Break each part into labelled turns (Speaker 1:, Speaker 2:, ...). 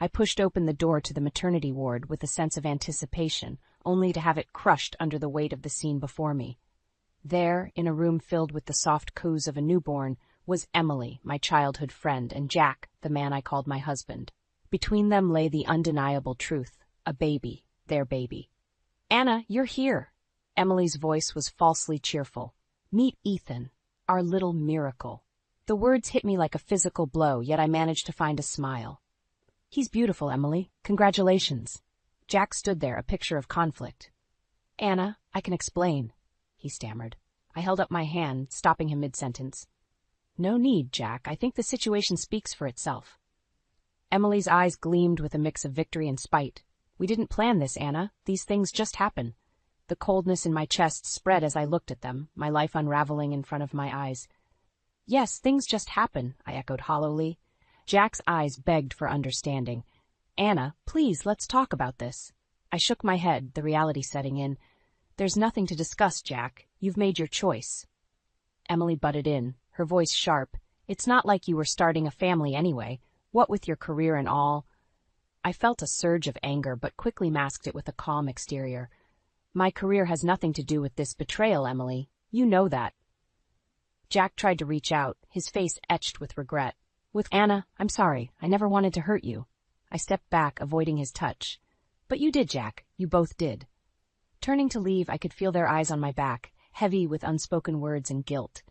Speaker 1: I pushed open the door to the maternity ward with a sense of anticipation, only to have it crushed under the weight of the scene before me. There, in a room filled with the soft coos of a newborn, was Emily, my childhood friend, and Jack, the man I called my husband. Between them lay the undeniable truth, a baby, their baby. "Anna, you're here." Emily's voice was falsely cheerful. "Meet Ethan, our little miracle." The words hit me like a physical blow, yet I managed to find a smile. "He's beautiful, Emily. Congratulations." Jack stood there, a picture of conflict. "Anna, I can explain," he stammered. I held up my hand, stopping him mid-sentence. "No need, Jack. I think the situation speaks for itself." Emily's eyes gleamed with a mix of victory and spite. "We didn't plan this, Anna. These things just happen." The coldness in my chest spread as I looked at them, my life unraveling in front of my eyes. "Yes, things just happen," I echoed hollowly. Jack's eyes begged for understanding. "Anna, please, let's talk about this." I shook my head, the reality setting in. "There's nothing to discuss, Jack. You've made your choice." Emily butted in, her voice sharp. "It's not like you were starting a family anyway. What with your career and all." I felt a surge of anger, but quickly masked it with a calm exterior. "My career has nothing to do with this betrayal, Emily. You know that." Jack tried to reach out, his face etched with regret. "Anna, I'm sorry. I never wanted to hurt you." I stepped back, avoiding his touch. "But you did, Jack. You both did." Turning to leave, I could feel their eyes on my back, heavy with unspoken words and guilt.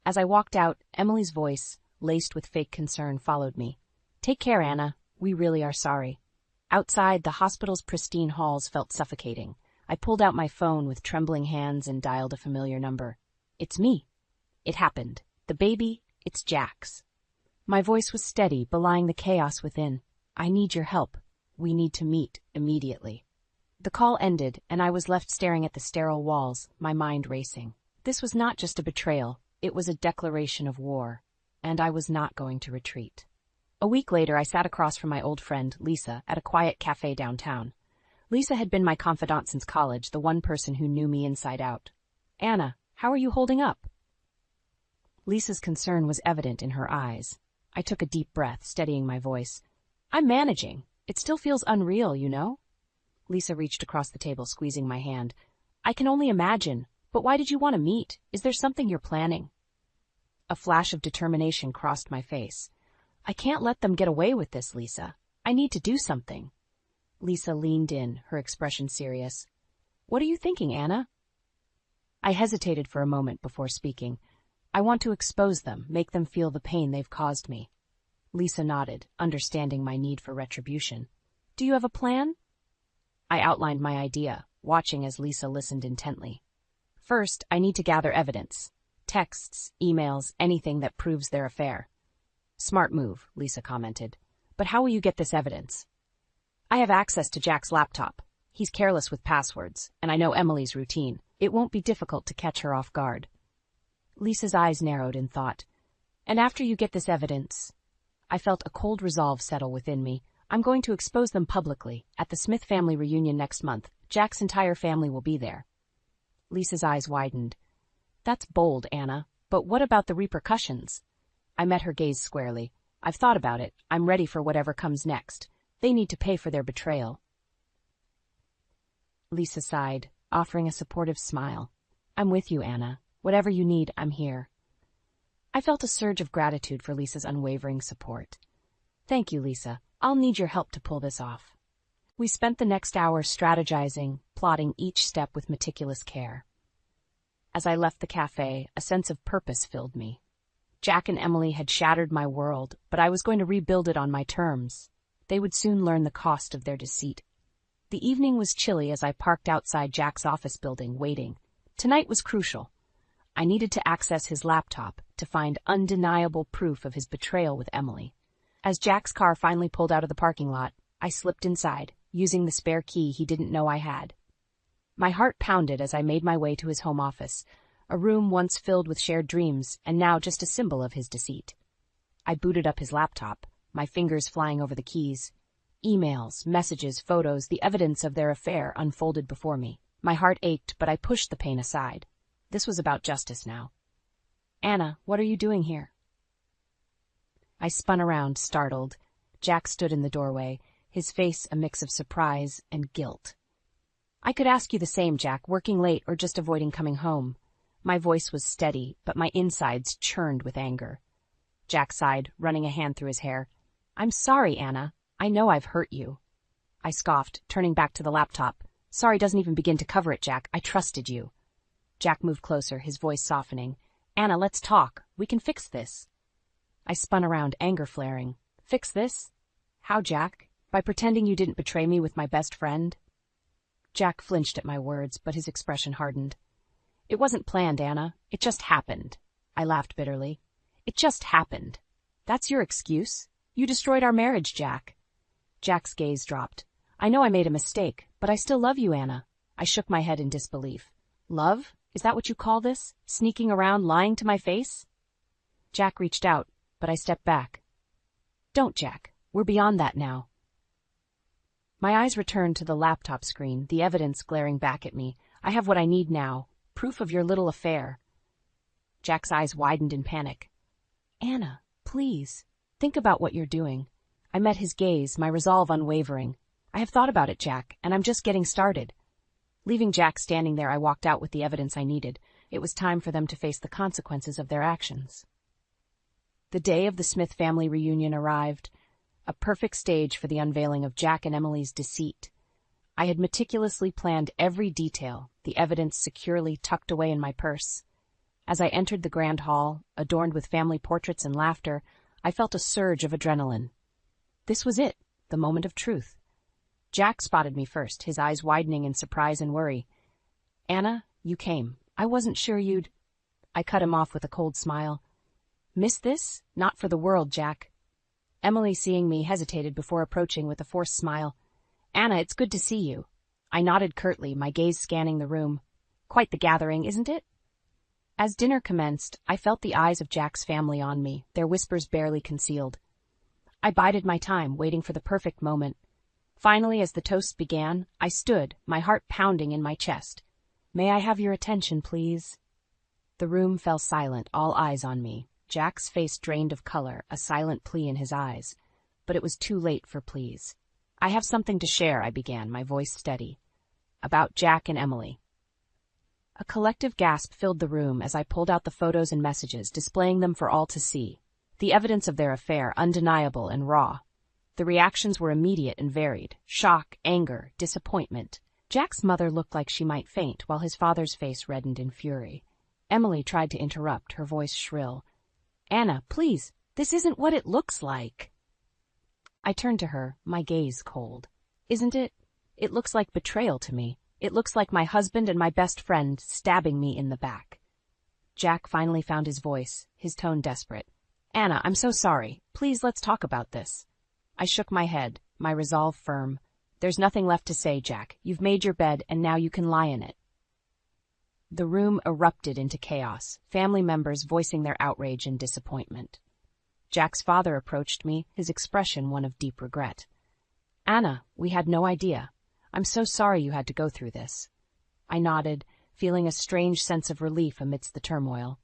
Speaker 1: As I walked out, Emily's voice, laced with fake concern, followed me. "Take care, Anna. We really are sorry." Outside, the hospital's pristine halls felt suffocating. I pulled out my phone with trembling hands and dialed a familiar number. "It's me." It happened. The baby, it's Jack's. My voice was steady, belying the chaos within. "I need your help. We need to meet immediately." The call ended, and I was left staring at the sterile walls, my mind racing. This was not just a betrayal, it was a declaration of war, and I was not going to retreat. A week later, I sat across from my old friend, Lisa, at a quiet cafe downtown. Lisa had been my confidant since college, the one person who knew me inside out. "Anna, how are you holding up?" Lisa's concern was evident in her eyes. I took a deep breath, steadying my voice. "I'm managing. It still feels unreal, you know?" Lisa reached across the table, squeezing my hand. "I can only imagine. But why did you want to meet? Is there something you're planning?" A flash of determination crossed my face. "I can't let them get away with this, Lisa. I need to do something." Lisa leaned in, her expression serious. "What are you thinking, Anna?" I hesitated for a moment before speaking. "I want to expose them, make them feel the pain they've caused me." Lisa nodded, understanding my need for retribution. "Do you have a plan?" I outlined my idea, watching as Lisa listened intently. "First, I need to gather evidence. Texts, emails, anything that proves their affair." "Smart move," Lisa commented. "But how will you get this evidence?" "I have access to Jack's laptop. He's careless with passwords, and I know Emily's routine. It won't be difficult to catch her off guard." Lisa's eyes narrowed in thought. "And after you get this evidence?" I felt a cold resolve settle within me. "I'm going to expose them publicly. At the Smith family reunion next month, Jack's entire family will be there." Lisa's eyes widened. "That's bold, Anna. But what about the repercussions?" I met her gaze squarely. "I've thought about it. I'm ready for whatever comes next. They need to pay for their betrayal." Lisa sighed, offering a supportive smile. "I'm with you, Anna. Whatever you need, I'm here." I felt a surge of gratitude for Lisa's unwavering support. "Thank you, Lisa. I'll need your help to pull this off." We spent the next hour strategizing, plotting each step with meticulous care. As I left the cafe, a sense of purpose filled me. Jack and Emily had shattered my world, but I was going to rebuild it on my terms. They would soon learn the cost of their deceit. The evening was chilly as I parked outside Jack's office building, waiting. Tonight was crucial. I needed to access his laptop to find undeniable proof of his betrayal with Emily. As Jack's car finally pulled out of the parking lot, I slipped inside, using the spare key he didn't know I had. My heart pounded as I made my way to his home office, a room once filled with shared dreams and now just a symbol of his deceit. I booted up his laptop, my fingers flying over the keys. Emails, messages, photos, the evidence of their affair unfolded before me. My heart ached, but I pushed the pain aside. This was about justice now. "Anna, what are you doing here?" I spun around, startled. Jack stood in the doorway, his face a mix of surprise and guilt. I could ask you the same, Jack, working late or just avoiding coming home. My voice was steady, but my insides churned with anger. Jack sighed, running a hand through his hair. I'm sorry, Anna. I know I've hurt you. I scoffed, turning back to the laptop. Sorry doesn't even begin to cover it, Jack. I trusted you. Jack moved closer, his voice softening. Anna, let's talk. We can fix this. I spun around, anger flaring. Fix this? How, Jack? By pretending you didn't betray me with my best friend? Jack flinched at my words, but his expression hardened. It wasn't planned, Anna. It just happened. I laughed bitterly. It just happened. That's your excuse? You destroyed our marriage, Jack. Jack's gaze dropped. I know I made a mistake, but I still love you, Anna. I shook my head in disbelief. Love? Is that what you call this? Sneaking around, lying to my face? Jack reached out, but I stepped back. Don't, Jack. We're beyond that now. My eyes returned to the laptop screen, the evidence glaring back at me. I have what I need now. Proof of your little affair. Jack's eyes widened in panic. Anna, please, think about what you're doing. I met his gaze, my resolve unwavering. I have thought about it, Jack, and I'm just getting started. Leaving Jack standing there, I walked out with the evidence I needed. It was time for them to face the consequences of their actions. The day of the Smith family reunion arrived, a perfect stage for the unveiling of Jack and Emily's deceit. I had meticulously planned every detail, the evidence securely tucked away in my purse. As I entered the grand hall, adorned with family portraits and laughter, I felt a surge of adrenaline. This was it, the moment of truth. Jack spotted me first, his eyes widening in surprise and worry. Anna, you came. I wasn't sure you'd... I cut him off with a cold smile. Miss this? Not for the world, Jack. Emily, seeing me, hesitated before approaching with a forced smile. Anna, it's good to see you. I nodded curtly, my gaze scanning the room. Quite the gathering, isn't it? As dinner commenced, I felt the eyes of Jack's family on me, their whispers barely concealed. I bided my time, waiting for the perfect moment. Finally, as the toast began, I stood, my heart pounding in my chest. May I have your attention, please? The room fell silent, all eyes on me. Jack's face drained of color, a silent plea in his eyes. But it was too late for pleas. I have something to share, I began, my voice steady. About Jack and Emily. A collective gasp filled the room as I pulled out the photos and messages, displaying them for all to see. The evidence of their affair, undeniable and raw. The reactions were immediate and varied. Shock, anger, disappointment. Jack's mother looked like she might faint, while his father's face reddened in fury. Emily tried to interrupt, her voice shrill. Anna, please, this isn't what it looks like. I turned to her, my gaze cold. Isn't it? It looks like betrayal to me. It looks like my husband and my best friend stabbing me in the back. Jack finally found his voice, his tone desperate. Anna, I'm so sorry. Please, let's talk about this. I shook my head, my resolve firm. There's nothing left to say, Jack. You've made your bed, and now you can lie in it. The room erupted into chaos, family members voicing their outrage and disappointment. Jack's father approached me, his expression one of deep regret. Anna, we had no idea. I'm so sorry you had to go through this. I nodded, feeling a strange sense of relief amidst the turmoil.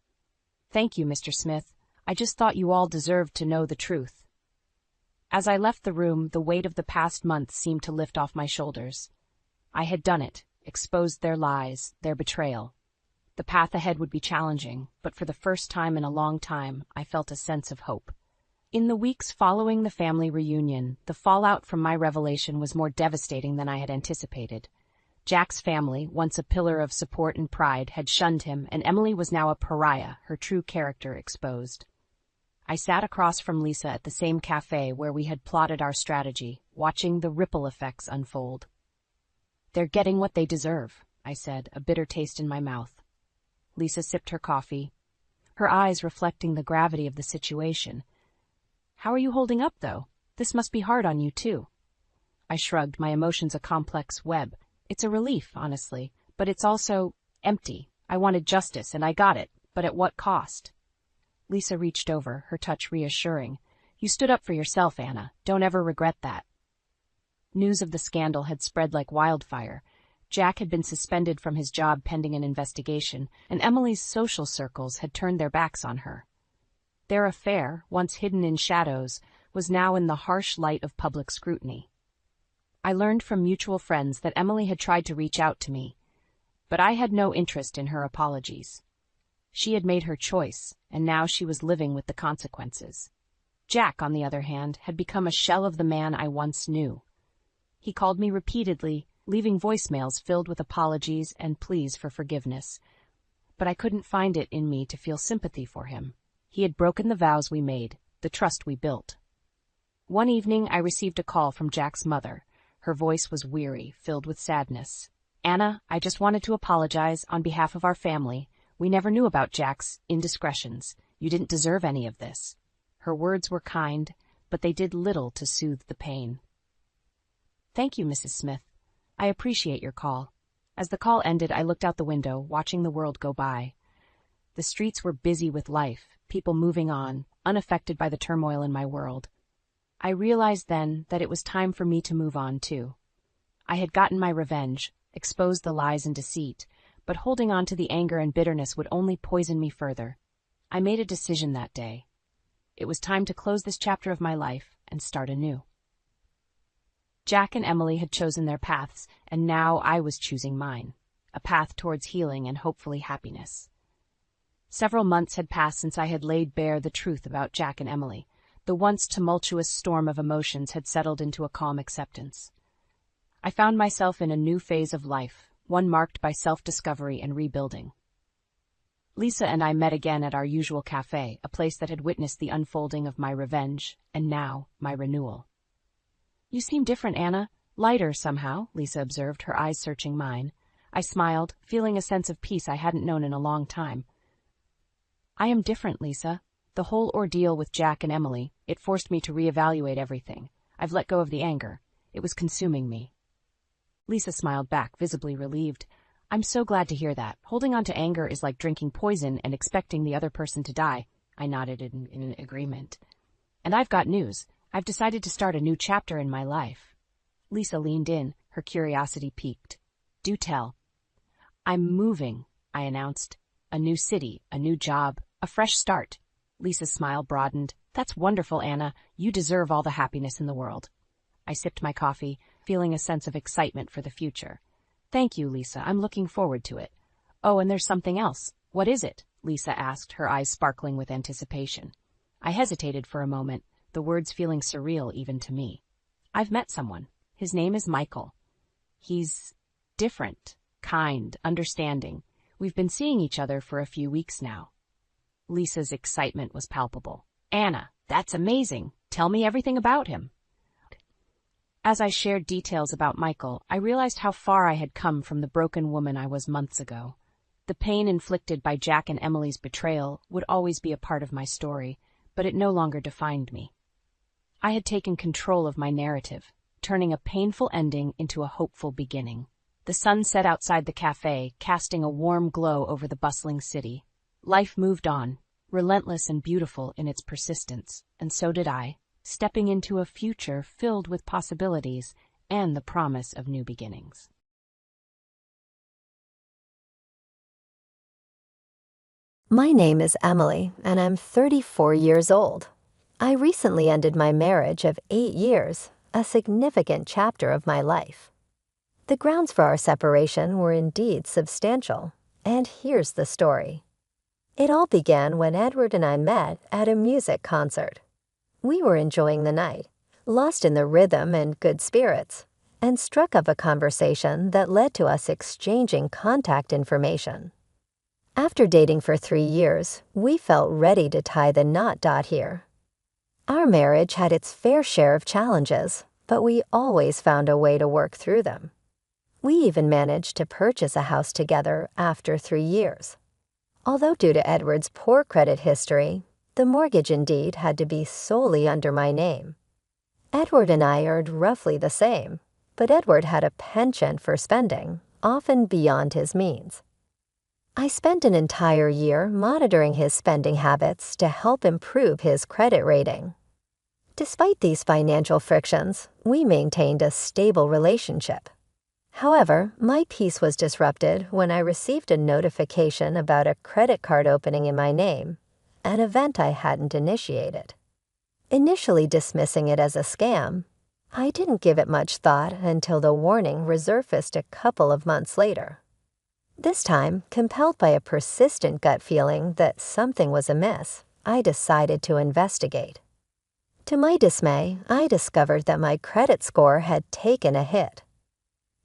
Speaker 1: Thank you, Mr. Smith. I just thought you all deserved to know the truth. As I left the room, the weight of the past months seemed to lift off my shoulders. I had done it, exposed their lies, their betrayal. The path ahead would be challenging, but for the first time in a long time, I felt a sense of hope. In the weeks following the family reunion, the fallout from my revelation was more devastating than I had anticipated. Jack's family, once a pillar of support and pride, had shunned him, and Emily was now a pariah, her true character exposed. I sat across from Lisa at the same cafe where we had plotted our strategy, watching the ripple effects unfold. They're getting what they deserve, I said, a bitter taste in my mouth. Lisa sipped her coffee, her eyes reflecting the gravity of the situation. How are you holding up, though? This must be hard on you, too. I shrugged, my emotions a complex web. It's a relief, honestly, but it's also empty. I wanted justice, and I got it, but at what cost? Lisa reached over, her touch reassuring. You stood up for yourself, Anna. Don't ever regret that. News of the scandal had spread like wildfire. Jack had been suspended from his job pending an investigation, and Emily's social circles had turned their backs on her. Their affair, once hidden in shadows, was now in the harsh light of public scrutiny. I learned from mutual friends that Emily had tried to reach out to me, but I had no interest in her apologies. She had made her choice, and now she was living with the consequences. Jack, on the other hand, had become a shell of the man I once knew. He called me repeatedly, leaving voicemails filled with apologies and pleas for forgiveness. But I couldn't find it in me to feel sympathy for him. He had broken the vows we made, the trust we built. One evening I received a call from Jack's mother. Her voice was weary, filled with sadness. "Anna, I just wanted to apologize on behalf of our family. We never knew about Jack's indiscretions. You didn't deserve any of this." Her words were kind, but they did little to soothe the pain. "Thank you, Mrs. Smith. I appreciate your call." As the call ended, I looked out the window, watching the world go by. The streets were busy with life, people moving on, unaffected by the turmoil in my world. I realized then that it was time for me to move on, too. I had gotten my revenge, exposed the lies and deceit, but holding on to the anger and bitterness would only poison me further. I made a decision that day. It was time to close this chapter of my life and start anew. Jack and Emily had chosen their paths, and now I was choosing mine, a path towards healing and hopefully happiness. Several months had passed since I had laid bare the truth about Jack and Emily. The once tumultuous storm of emotions had settled into a calm acceptance. I found myself in a new phase of life, one marked by self-discovery and rebuilding. Lisa and I met again at our usual cafe, a place that had witnessed the unfolding of my revenge, and now my renewal. "You seem different, Anna. Lighter, somehow," Lisa observed, her eyes searching mine. I smiled, feeling a sense of peace I hadn't known in a long time. "I am different, Lisa. The whole ordeal with Jack and Emily, it forced me to reevaluate everything. I've let go of the anger. It was consuming me." Lisa smiled back, visibly relieved. "I'm so glad to hear that. Holding on to anger is like drinking poison and expecting the other person to die." I nodded in agreement. "And I've got news. I've decided to start a new chapter in my life." Lisa leaned in, her curiosity piqued. "Do tell." "I'm moving," I announced. "A new city, a new job, a fresh start." Lisa's smile broadened. "That's wonderful, Anna. You deserve all the happiness in the world." I sipped my coffee, feeling a sense of excitement for the future. "Thank you, Lisa. I'm looking forward to it." "Oh, and there's something else. What is it?" Lisa asked, her eyes sparkling with anticipation. I hesitated for a moment, the words feeling surreal even to me. "I've met someone. His name is Michael. He's different, kind, understanding. We've been seeing each other for a few weeks now." Lisa's excitement was palpable. "Anna, that's amazing. Tell me everything about him." As I shared details about Michael, I realized how far I had come from the broken woman I was months ago. The pain inflicted by Jack and Emily's betrayal would always be a part of my story, but it no longer defined me. I had taken control of my narrative, turning a painful ending into a hopeful beginning. The sun set outside the cafe, casting a warm glow over the bustling city. Life moved on, relentless and beautiful in its persistence, and so did I, stepping into a future filled with possibilities and the promise of new beginnings.
Speaker 2: My name is Emily, and I'm 34 years old. I recently ended my marriage of 8 years, a significant chapter of my life. The grounds for our separation were indeed substantial, and here's the story. It all began when Edward and I met at a music concert. We were enjoying the night, lost in the rhythm and good spirits, and struck up a conversation that led to us exchanging contact information. After dating for 3 years, we felt ready to tie the knot here. Our marriage had its fair share of challenges, but we always found a way to work through them. We even managed to purchase a house together after 3 years. Although due to Edward's poor credit history, the mortgage indeed had to be solely under my name. Edward and I earned roughly the same, but Edward had a penchant for spending, often beyond his means. I spent an entire year monitoring his spending habits to help improve his credit rating. Despite these financial frictions, we maintained a stable relationship. However, my peace was disrupted when I received a notification about a credit card opening in my name, an event I hadn't initiated. Initially dismissing it as a scam, I didn't give it much thought until the warning resurfaced a couple of months later. This time, compelled by a persistent gut feeling that something was amiss, I decided to investigate. To my dismay, I discovered that my credit score had taken a hit.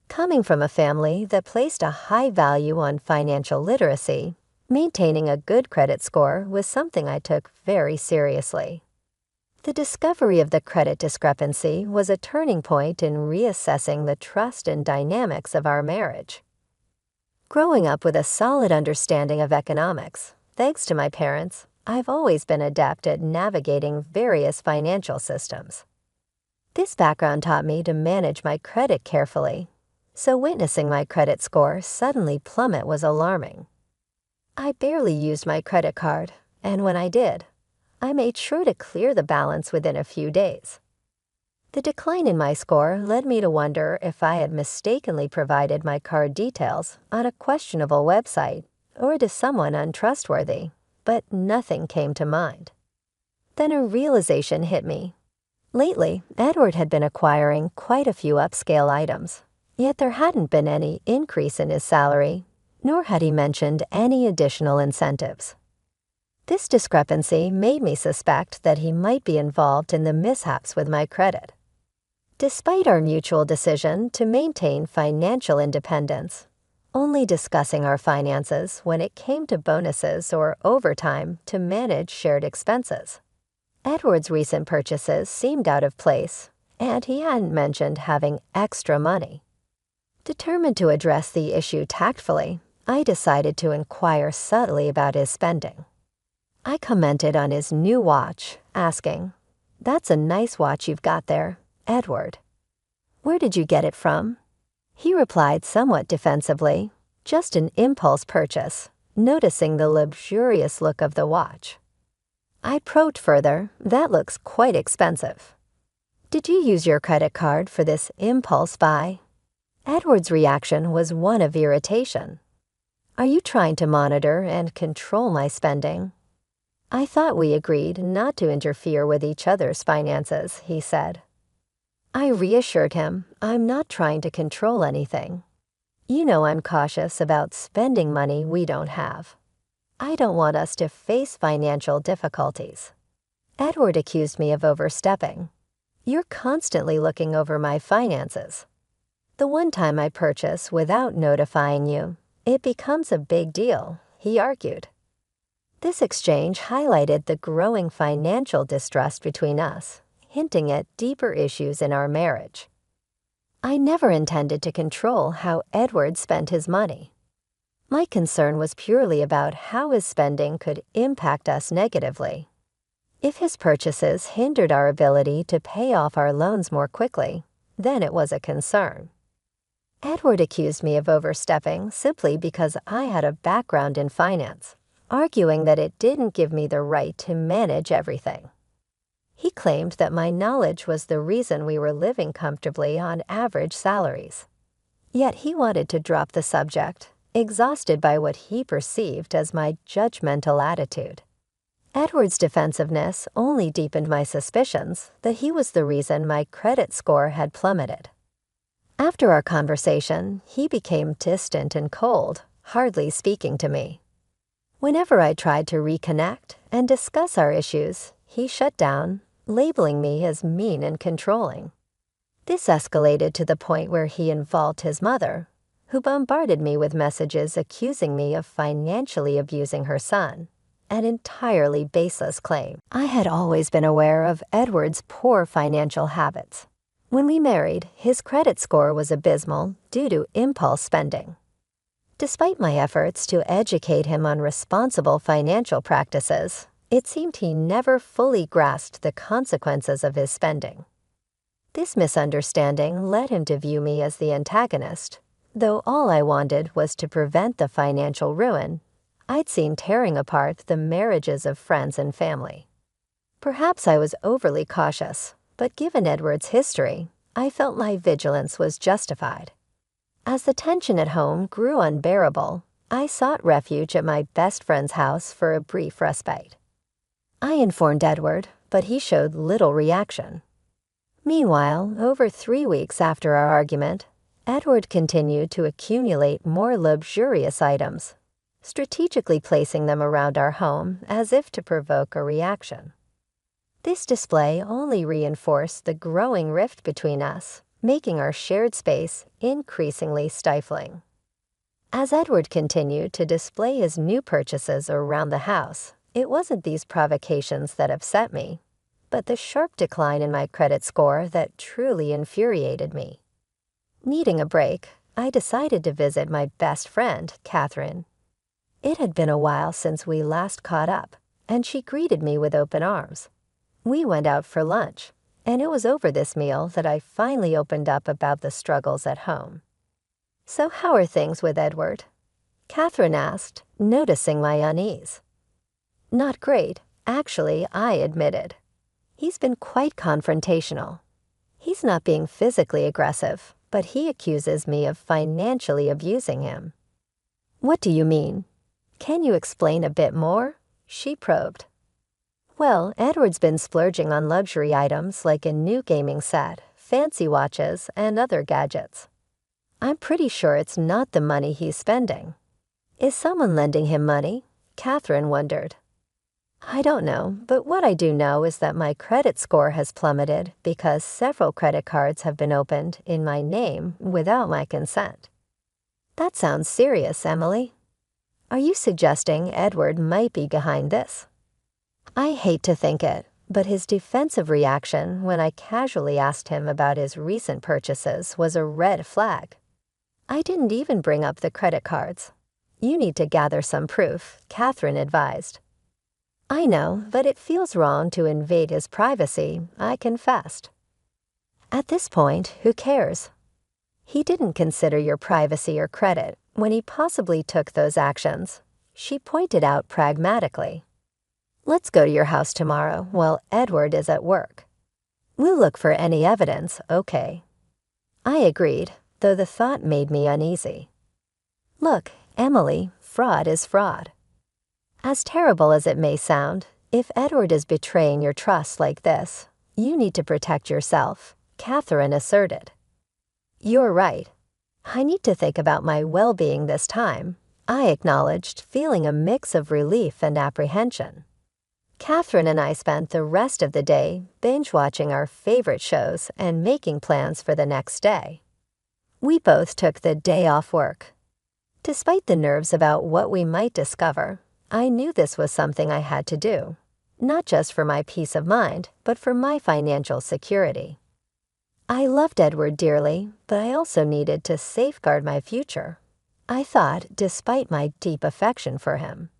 Speaker 2: Coming from a family that placed a high value on financial literacy, maintaining a good credit score was something I took very seriously. The discovery of the credit discrepancy was a turning point in reassessing the trust and dynamics of our marriage. Growing up with a solid understanding of economics, thanks to my parents, I've always been adept at navigating various financial systems. This background taught me to manage my credit carefully, so witnessing my credit score suddenly plummet was alarming. I barely used my credit card, and when I did, I made sure to clear the balance within a few days. The decline in my score led me to wonder if I had mistakenly provided my card details on a questionable website or to someone untrustworthy, but nothing came to mind. Then a realization hit me. Lately, Edward had been acquiring quite a few upscale items, yet there hadn't been any increase in his salary, nor had he mentioned any additional incentives. This discrepancy made me suspect that he might be involved in the mishaps with my credit. Despite our mutual decision to maintain financial independence, only discussing our finances when it came to bonuses or overtime to manage shared expenses, Edward's recent purchases seemed out of place, and he hadn't mentioned having extra money. Determined to address the issue tactfully, I decided to inquire subtly about his spending. I commented on his new watch, asking, "That's a nice watch you've got there, Edward. Where did you get it from?" He replied somewhat defensively, "Just an impulse purchase," noticing the luxurious look of the watch. I probed further, "That looks quite expensive. Did you use your credit card for this impulse buy?" Edward's reaction was one of irritation. "Are you trying to monitor and control my spending?" "I thought we agreed not to interfere with each other's finances," he said. I reassured him I'm not trying to control anything. You know I'm cautious about spending money we don't have. I don't want us to face financial difficulties. Edward accused me of overstepping. "You're constantly looking over my finances. The one time I purchase without notifying you, it becomes a big deal," he argued. This exchange highlighted the growing financial distrust between us, hinting at deeper issues in our marriage. I never intended to control how Edward spent his money. My concern was purely about how his spending could impact us negatively. If his purchases hindered our ability to pay off our loans more quickly, then it was a concern. Edward accused me of overstepping simply because I had a background in finance, arguing that it didn't give me the right to manage everything. He claimed that my knowledge was the reason we were living comfortably on average salaries. Yet he wanted to drop the subject, exhausted by what he perceived as my judgmental attitude. Edward's defensiveness only deepened my suspicions that he was the reason my credit score had plummeted. After our conversation, he became distant and cold, hardly speaking to me. Whenever I tried to reconnect and discuss our issues, he shut down, labeling me as mean and controlling. This escalated to the point where he involved his mother, who bombarded me with messages accusing me of financially abusing her son, an entirely baseless claim. I had always been aware of Edward's poor financial habits. When we married, his credit score was abysmal due to impulse spending. Despite my efforts to educate him on responsible financial practices, it seemed he never fully grasped the consequences of his spending. This misunderstanding led him to view me as the antagonist, though all I wanted was to prevent the financial ruin I'd seen tearing apart the marriages of friends and family. Perhaps I was overly cautious, but given Edward's history, I felt my vigilance was justified. As the tension at home grew unbearable, I sought refuge at my best friend's house for a brief respite. I informed Edward, but he showed little reaction. Meanwhile, over 3 weeks after our argument, Edward continued to accumulate more luxurious items, strategically placing them around our home as if to provoke a reaction. This display only reinforced the growing rift between us, making our shared space increasingly stifling. As Edward continued to display his new purchases around the house, it wasn't these provocations that upset me, but the sharp decline in my credit score that truly infuriated me. Needing a break, I decided to visit my best friend, Catherine. It had been a while since we last caught up, and she greeted me with open arms. We went out for lunch, and it was over this meal that I finally opened up about the struggles at home. "So how are things with Edward?" Catherine asked, noticing my unease. "Not great, actually," I admitted. "He's been quite confrontational. He's not being physically aggressive, but he accuses me of financially abusing him." "What do you mean? Can you explain a bit more?" she probed. "Well, Edward's been splurging on luxury items like a new gaming set, fancy watches, and other gadgets. I'm pretty sure it's not the money he's spending." "Is someone lending him money?" Catherine wondered. "I don't know, but what I do know is that my credit score has plummeted because several credit cards have been opened in my name without my consent." "That sounds serious, Emily. Are you suggesting Edward might be behind this?" I hate to think it, but his defensive reaction when I casually asked him about his recent purchases was a red flag. I didn't even bring up the credit cards. "You need to gather some proof," Catherine advised. "I know, but it feels wrong to invade his privacy," I confessed. "At this point, who cares? He didn't consider your privacy or credit when he possibly took those actions," she pointed out pragmatically. "Let's go to your house tomorrow while Edward is at work. We'll look for any evidence, okay?" I agreed, though the thought made me uneasy. Look, Emily, fraud is fraud. As terrible as it may sound, if Edward is betraying your trust like this, you need to protect yourself, Catherine asserted. "You're right. I need to think about my well-being this time," I acknowledged, feeling a mix of relief and apprehension. Catherine and I spent the rest of the day binge-watching our favorite shows and making plans for the next day. We both took the day off work. Despite the nerves about what we might discover, I knew this was something I had to do, not just for my peace of mind, but for my financial security. I loved Edward dearly, but I also needed to safeguard my future, I thought, despite my deep affection for him.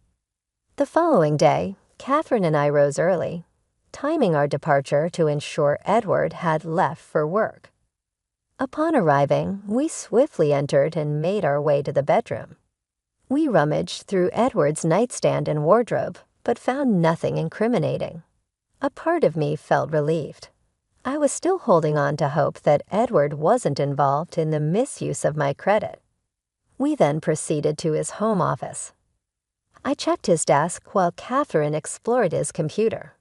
Speaker 2: The following day, Catherine and I rose early, timing our departure to ensure Edward had left for work. Upon arriving, we swiftly entered and made our way to the bedroom. We rummaged through Edward's nightstand and wardrobe, but found nothing incriminating. A part of me felt relieved. I was still holding on to hope that Edward wasn't involved in the misuse of my credit. We then proceeded to his home office. I checked his desk while Catherine explored his computer.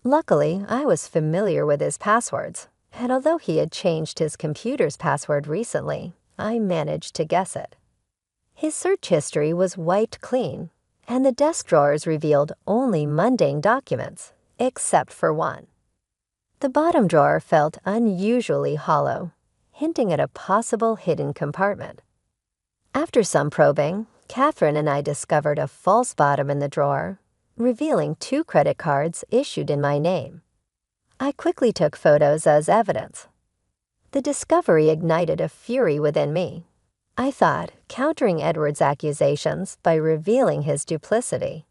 Speaker 2: Luckily, I was familiar with his passwords, and although he had changed his computer's password recently, I managed to guess it. His search history was wiped clean, and the desk drawers revealed only mundane documents, except for one. The bottom drawer felt unusually hollow, hinting at a possible hidden compartment. After some probing, Catherine and I discovered a false bottom in the drawer, revealing 2 credit cards issued in my name. I quickly took photos as evidence. The discovery ignited a fury within me. I thought, countering Edward's accusations by revealing his duplicity.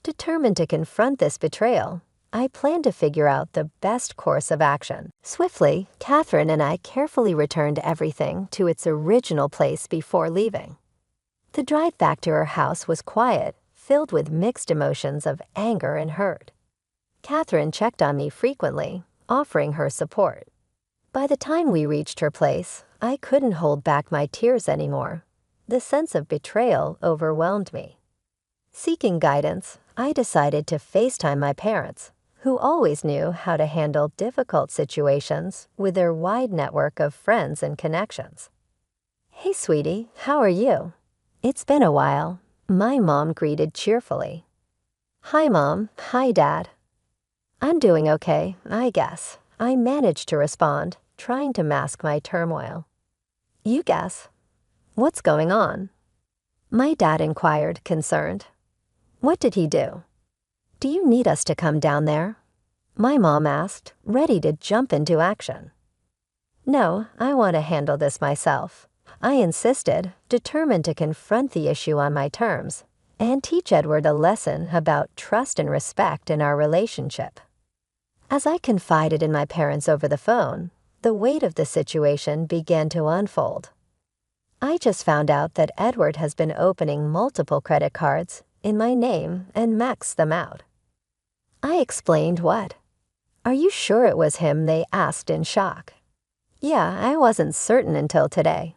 Speaker 2: Determined to confront this betrayal, I planned to figure out the best course of action. Swiftly, Catherine and I carefully returned everything to its original place before leaving. The drive back to her house was quiet, filled with mixed emotions of anger and hurt. Catherine checked on me frequently, offering her support. By the time we reached her place, I couldn't hold back my tears anymore. The sense of betrayal overwhelmed me. Seeking guidance, I decided to FaceTime my parents, who always knew how to handle difficult situations with their wide network of friends and connections. "Hey, sweetie, how are you?" "It's been a while," my mom greeted cheerfully. "Hi, Mom. Hi, Dad." "I'm doing okay, I guess," I managed to respond, trying to mask my turmoil. "You guess. What's going on?" My dad inquired, concerned. "What did he do?" "Do you need us to come down there?" my mom asked, ready to jump into action. "No, I want to handle this myself," I insisted, determined to confront the issue on my terms and teach Edward a lesson about trust and respect in our relationship. As I confided in my parents over the phone, the weight of the situation began to unfold. I just found out that Edward has been opening multiple credit cards in my name and maxed them out. I explained what. "Are you sure it was him?" they asked in shock. "Yeah, I wasn't certain until today."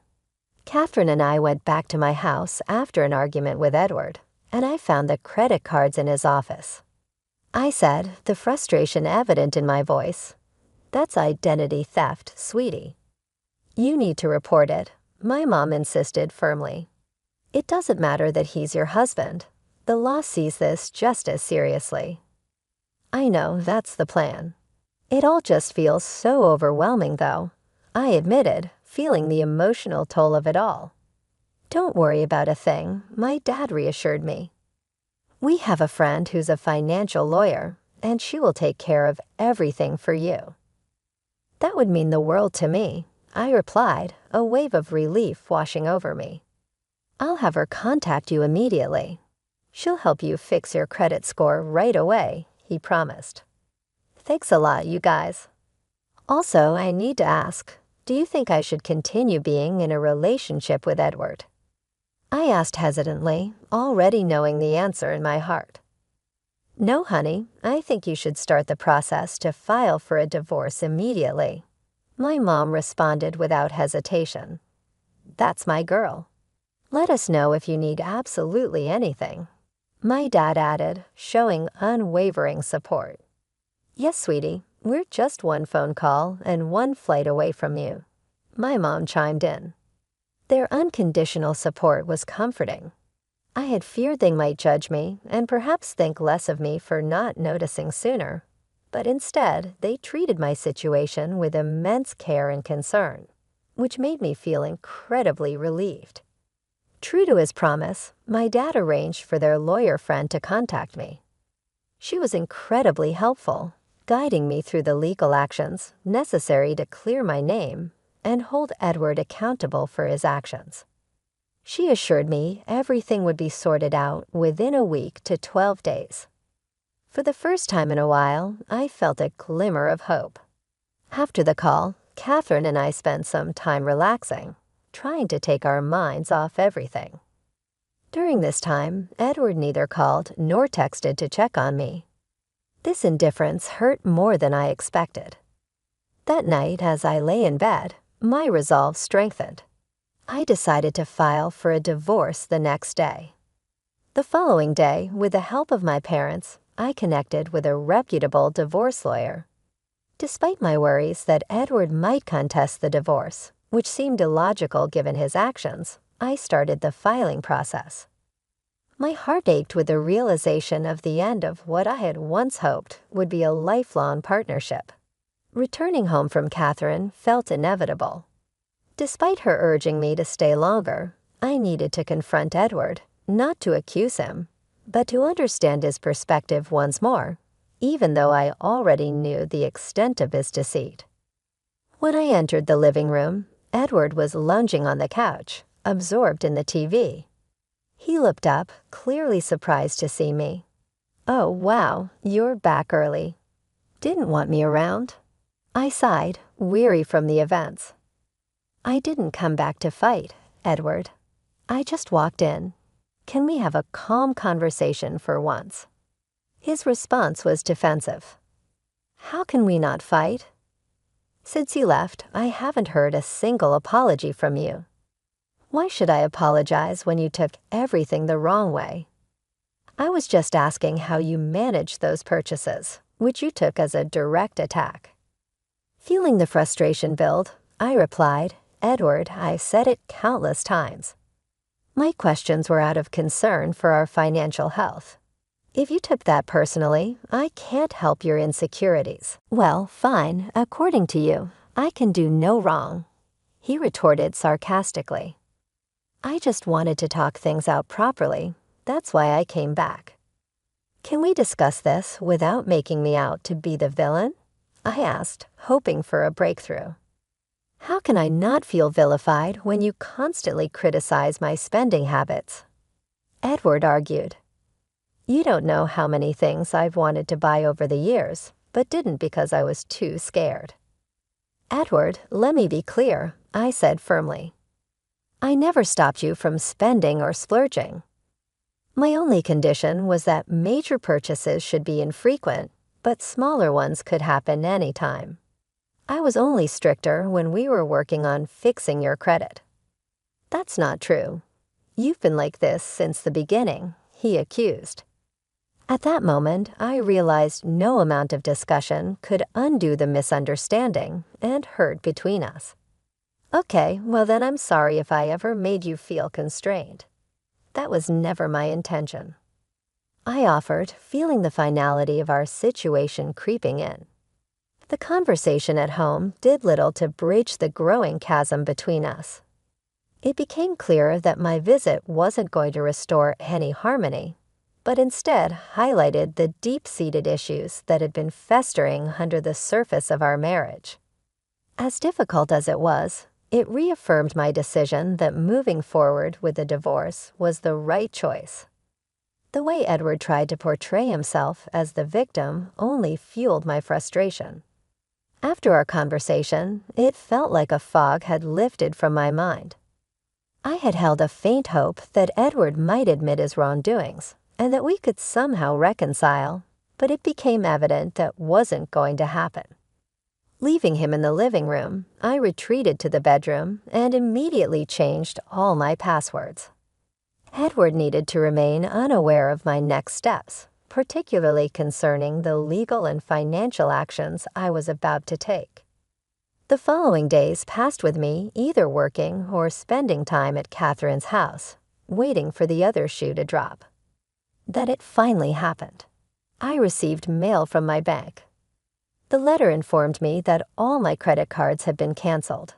Speaker 2: Catherine and I went back to my house after an argument with Edward, and I found the credit cards in his office. I said, the frustration evident in my voice, "That's identity theft, sweetie." "You need to report it," my mom insisted firmly. "It doesn't matter that he's your husband. The law sees this just as seriously." I know, that's the plan. It all just feels so overwhelming, though, I admitted, feeling the emotional toll of it all. "Don't worry about a thing," my dad reassured me. "We have a friend who's a financial lawyer, and she will take care of everything for you." "That would mean the world to me," I replied, a wave of relief washing over me. "I'll have her contact you immediately. She'll help you fix your credit score right away," he promised. "Thanks a lot, you guys. Also, I need to ask, do you think I should continue being in a relationship with Edward?" I asked hesitantly, already knowing the answer in my heart. "No, honey, I think you should start the process to file for a divorce immediately," my mom responded without hesitation. "That's my girl. Let us know if you need absolutely anything," my dad added, showing unwavering support. "Yes, sweetie, we're just one phone call and one flight away from you," my mom chimed in. Their unconditional support was comforting. I had feared they might judge me and perhaps think less of me for not noticing sooner, but instead they treated my situation with immense care and concern, which made me feel incredibly relieved. True to his promise, my dad arranged for their lawyer friend to contact me. She was incredibly helpful, guiding me through the legal actions necessary to clear my name and hold Edward accountable for his actions. She assured me everything would be sorted out within a week to 12 days. For the first time in a while, I felt a glimmer of hope. After the call, Catherine and I spent some time relaxing, trying to take our minds off everything. During this time, Edward neither called nor texted to check on me. This indifference hurt more than I expected. That night, as I lay in bed, my resolve strengthened. I decided to file for a divorce the next day. The following day, with the help of my parents, I connected with a reputable divorce lawyer. Despite my worries that Edward might contest the divorce, which seemed illogical given his actions, I started the filing process. My heart ached with the realization of the end of what I had once hoped would be a lifelong partnership. Returning home from Catherine felt inevitable. Despite her urging me to stay longer, I needed to confront Edward, not to accuse him, but to understand his perspective once more, even though I already knew the extent of his deceit. When I entered the living room, Edward was lounging on the couch, absorbed in the TV. He looked up, clearly surprised to see me. "Oh, wow, you're back early. Didn't want me around?" I sighed, weary from the events. "I didn't come back to fight, Edward. I just walked in. Can we have a calm conversation for once?" His response was defensive. "How can we not fight? Since you left, I haven't heard a single apology from you. Why should I apologize when you took everything the wrong way? I was just asking how you managed those purchases," which you took as a direct attack. Feeling the frustration build, I replied, "Edward, I've said it countless times. My questions were out of concern for our financial health. If you took that personally, I can't help your insecurities." "Well, fine, according to you, I can do no wrong," he retorted sarcastically. "I just wanted to talk things out properly. That's why I came back." "Can we discuss this without making me out to be the villain?" I asked, hoping for a breakthrough. "How can I not feel vilified when you constantly criticize my spending habits?" Edward argued. "You don't know how many things I've wanted to buy over the years, but didn't because I was too scared." "Edward, let me be clear," I said firmly. "I never stopped you from spending or splurging. My only condition was that major purchases should be infrequent, but smaller ones could happen anytime. I was only stricter when we were working on fixing your credit." "That's not true. You've been like this since the beginning," he accused. At that moment, I realized no amount of discussion could undo the misunderstanding and hurt between us. "Okay, well then I'm sorry if I ever made you feel constrained. That was never my intention," I offered, feeling the finality of our situation creeping in. The conversation at home did little to bridge the growing chasm between us. It became clear that my visit wasn't going to restore any harmony, but instead highlighted the deep-seated issues that had been festering under the surface of our marriage. As difficult as it was, it reaffirmed my decision that moving forward with a divorce was the right choice. The way Edward tried to portray himself as the victim only fueled my frustration. After our conversation, it felt like a fog had lifted from my mind. I had held a faint hope that Edward might admit his wrongdoings, and that we could somehow reconcile, but it became evident that wasn't going to happen. Leaving him in the living room, I retreated to the bedroom and immediately changed all my passwords. Edward needed to remain unaware of my next steps, particularly concerning the legal and financial actions I was about to take. The following days passed with me either working or spending time at Catherine's house, waiting for the other shoe to drop. Then it finally happened. I received mail from my bank. The letter informed me that all my credit cards had been canceled,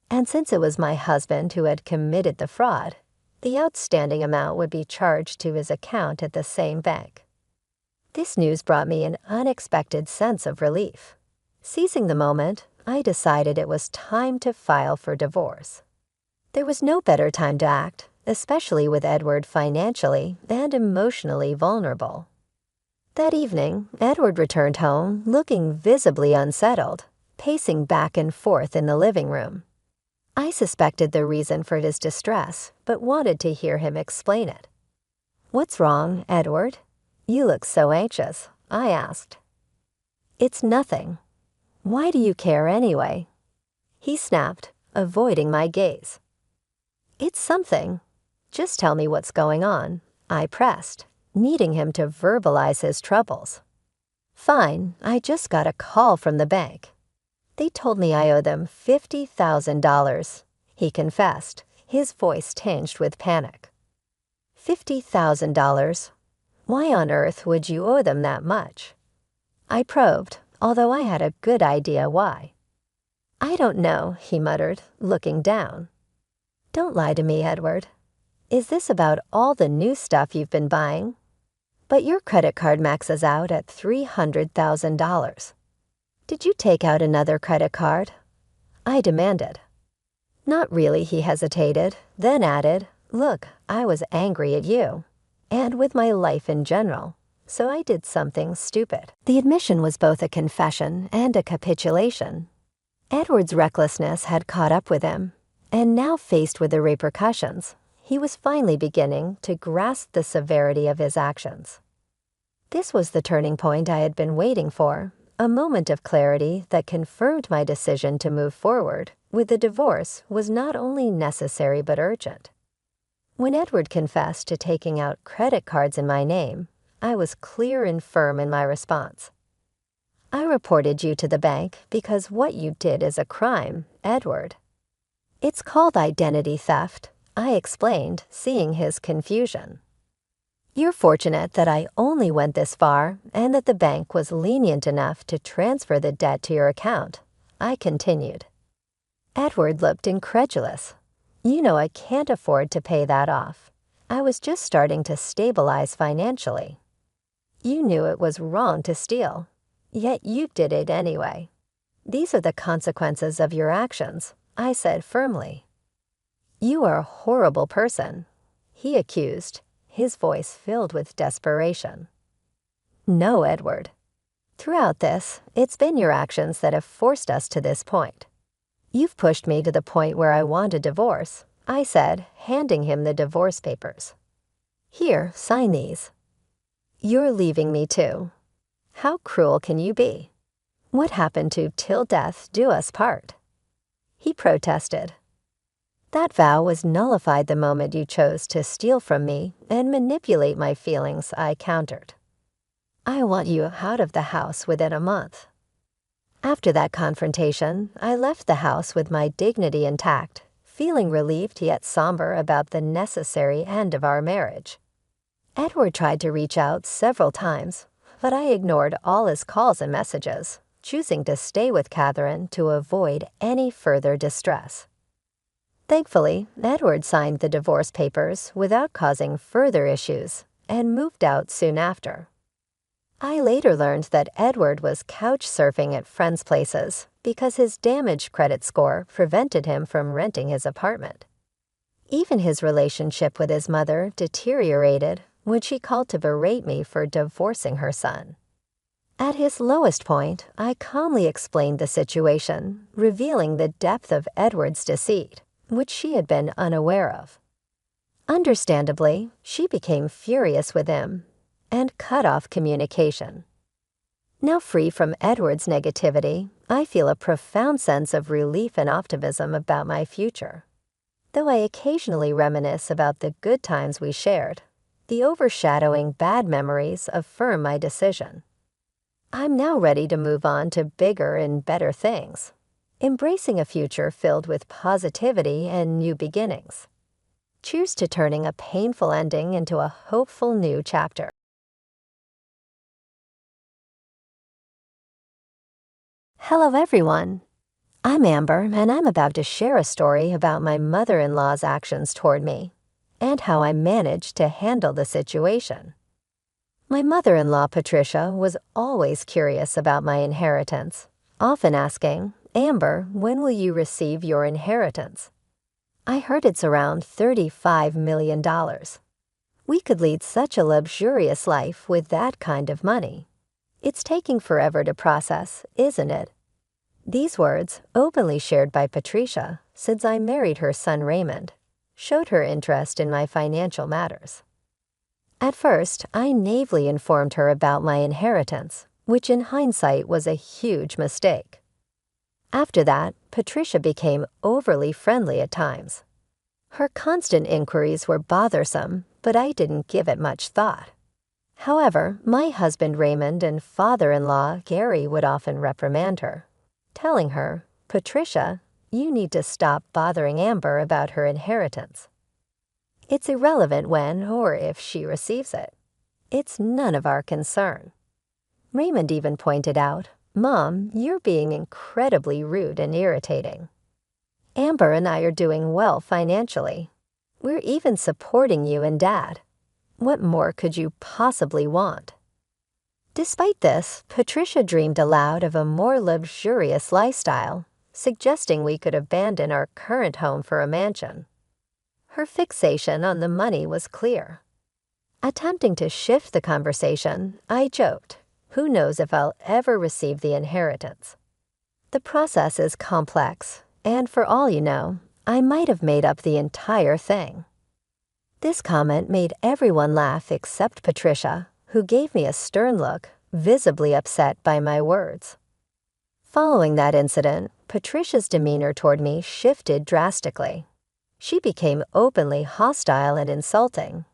Speaker 2: and since it was my husband who had committed the fraud, the outstanding amount would be charged to his account at the same bank. This news brought me an unexpected sense of relief. Seizing the moment, I decided it was time to file for divorce. There was no better time to act, especially with Edward financially and emotionally vulnerable. That evening, Edward returned home looking visibly unsettled, pacing back and forth in the living room. I suspected the reason for his distress, but wanted to hear him explain it. "What's wrong, Edward? You look so anxious," I asked. "It's nothing. Why do you care anyway?" he snapped, avoiding my gaze. "It's something. Just tell me what's going on," I pressed, needing him to verbalize his troubles. "Fine, I just got a call from the bank. They told me I owe them $50,000, he confessed, his voice tinged with panic. $50,000? Why on earth would you owe them that much? I probed, although I had a good idea why. I don't know, he muttered, looking down. Don't lie to me, Edward. Is this about all the new stuff you've been buying? But your credit card maxes out at $300,000. Did you take out another credit card? I demanded. Not really, he hesitated, then added, look, I was angry at you, and with my life in general, so I did something stupid. The admission was both a confession and a capitulation. Edward's recklessness had caught up with him, and now faced with the repercussions, he was finally beginning to grasp the severity of his actions. This was the turning point I had been waiting for, a moment of clarity that confirmed my decision to move forward with the divorce was not only necessary but urgent. When Edward confessed to taking out credit cards in my name, I was clear and firm in my response. I reported you to the bank because what you did is a crime, Edward. It's called identity theft, I explained, seeing his confusion. You're fortunate that I only went this far and that the bank was lenient enough to transfer the debt to your account, I continued. Edward looked incredulous. You know I can't afford to pay that off. I was just starting to stabilize financially. You knew it was wrong to steal, yet you did it anyway. These are the consequences of your actions, I said firmly. You are a horrible person, he accused, his voice filled with desperation. No, Edward. Throughout this, it's been your actions that have forced us to this point. You've pushed me to the point where I want a divorce, I said, handing him the divorce papers. Here, sign these. You're leaving me too. How cruel can you be? What happened to till death do us part? He protested. That vow was nullified the moment you chose to steal from me and manipulate my feelings, I countered. I want you out of the house within a month. After that confrontation, I left the house with my dignity intact, feeling relieved yet somber about the necessary end of our marriage. Edward tried to reach out several times, but I ignored all his calls and messages, choosing to stay with Catherine to avoid any further distress. Thankfully, Edward signed the divorce papers without causing further issues and moved out soon after. I later learned that Edward was couch surfing at friends' places because his damaged credit score prevented him from renting his apartment. Even his relationship with his mother deteriorated when she called to berate me for divorcing her son. At his lowest point, I calmly explained the situation, revealing the depth of Edward's deceit, which she had been unaware of. Understandably, she became furious with him and cut off communication. Now free from Edward's negativity, I feel a profound sense of relief and optimism about my future. Though I occasionally reminisce about the good times we shared, the overshadowing bad memories affirm my decision. I'm now ready to move on to bigger and better things, embracing a future filled with positivity and new beginnings. Cheers to turning a painful ending into a hopeful new chapter. Hello everyone. I'm Amber, and I'm about to share a story about my mother-in-law's actions toward me and how I managed to handle the situation. My mother-in-law, Patricia, was always curious about my inheritance, often asking, Amber, when will you receive your inheritance? I heard it's around $35 million. We could lead such a luxurious life with that kind of money. It's taking forever to process, isn't it? These words, openly shared by Patricia since I married her son Raymond, showed her interest in my financial matters. At first, I naively informed her about my inheritance, which in hindsight was a huge mistake. After that, Patricia became overly friendly at times. Her constant inquiries were bothersome, but I didn't give it much thought. However, my husband Raymond and father-in-law Gary would often reprimand her, telling her, Patricia, you need to stop bothering Amber about her inheritance. It's irrelevant when or if she receives it. It's none of our concern. Raymond even pointed out, Mom, you're being incredibly rude and irritating. Amber and I are doing well financially. We're even supporting you and Dad. What more could you possibly want? Despite this, Patricia dreamed aloud of a more luxurious lifestyle, suggesting we could abandon our current home for a mansion. Her fixation on the money was clear. Attempting to shift the conversation, I joked, who knows if I'll ever receive the inheritance? The process is complex, and for all you know, I might have made up the entire thing. This comment made everyone laugh except Patricia, who gave me a stern look, visibly upset by my words. Following that incident, Patricia's demeanor toward me shifted drastically. She became openly hostile and insulting,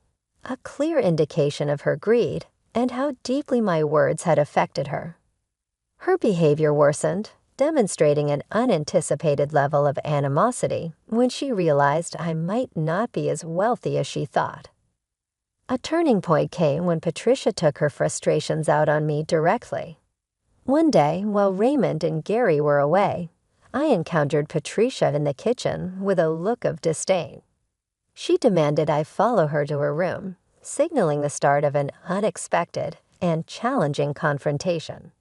Speaker 2: a clear indication of her greed and how deeply my words had affected her. Her behavior worsened, demonstrating an unanticipated level of animosity when she realized I might not be as wealthy as she thought. A turning point came when Patricia took her frustrations out on me directly. One day, while Raymond and Gary were away, I encountered Patricia in the kitchen with a look of disdain. She demanded I follow her to her room, signaling the start of an unexpected and challenging confrontation.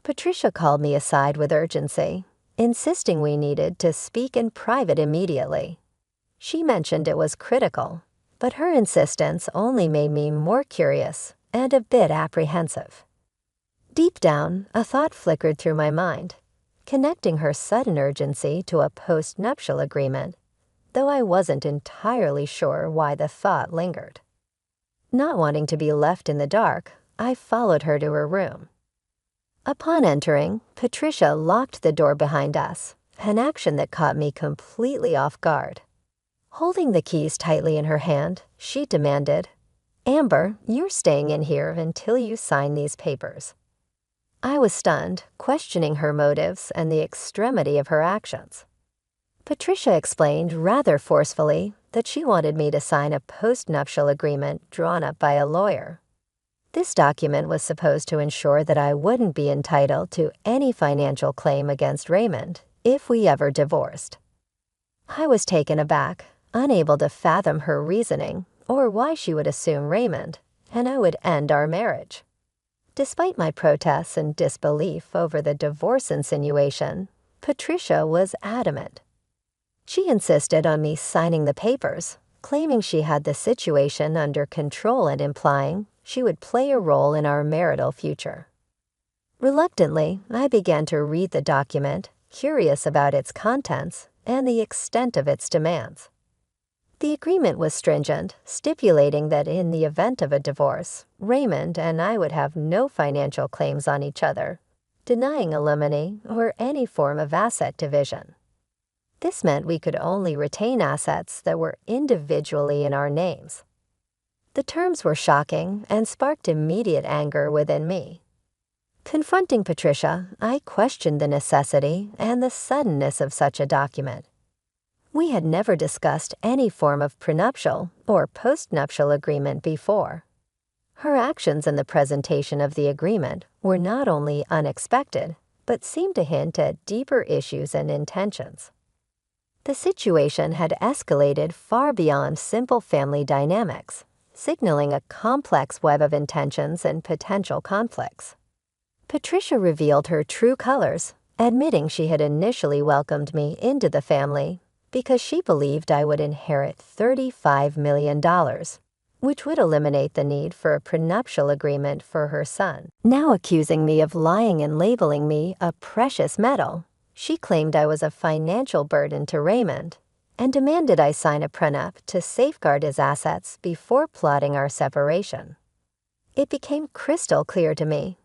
Speaker 2: Patricia called me aside with urgency, insisting we needed to speak in private immediately. She mentioned it was critical, but her insistence only made me more curious and a bit apprehensive. Deep down, a thought flickered through my mind, connecting her sudden urgency to a post-nuptial agreement, though I wasn't entirely sure why the thought lingered. Not wanting to be left in the dark, I followed her to her room. Upon entering, Patricia locked the door behind us, an action that caught me completely off guard. Holding the keys tightly in her hand, she demanded, "Amber, you're staying in here until you sign these papers." I was stunned, questioning her motives and the extremity of her actions. Patricia explained rather forcefully that she wanted me to sign a post-nuptial agreement drawn up by a lawyer. This document was supposed to ensure that I wouldn't be entitled to any financial claim against Raymond if we ever divorced. I was taken aback, unable to fathom her reasoning or why she would assume Raymond, and I would end our marriage. Despite my protests and disbelief over the divorce insinuation, Patricia was adamant. She insisted on me signing the papers, claiming she had the situation under control and implying she would play a role in our marital future. Reluctantly, I began to read the document, curious about its contents and the extent of its demands. The agreement was stringent, stipulating that in the event of a divorce, Raymond and I would have no financial claims on each other, denying alimony or any form of asset division. This meant we could only retain assets that were individually in our names. The terms were shocking and sparked immediate anger within me. Confronting Patricia, I questioned the necessity and the suddenness of such a document. We had never discussed any form of prenuptial or postnuptial agreement before. Her actions in the presentation of the agreement were not only unexpected, but seemed to hint at deeper issues and intentions. The situation had escalated far beyond simple family dynamics, signaling a complex web of intentions and potential conflicts. Patricia revealed her true colors, admitting she had initially welcomed me into the family because she believed I would inherit $35 million, which would eliminate the need for a prenuptial agreement for her son. Now accusing me of lying and labeling me a precious metal, she claimed I was a financial burden to Raymond and demanded I sign a prenup to safeguard his assets before plotting our separation. It became crystal clear to me.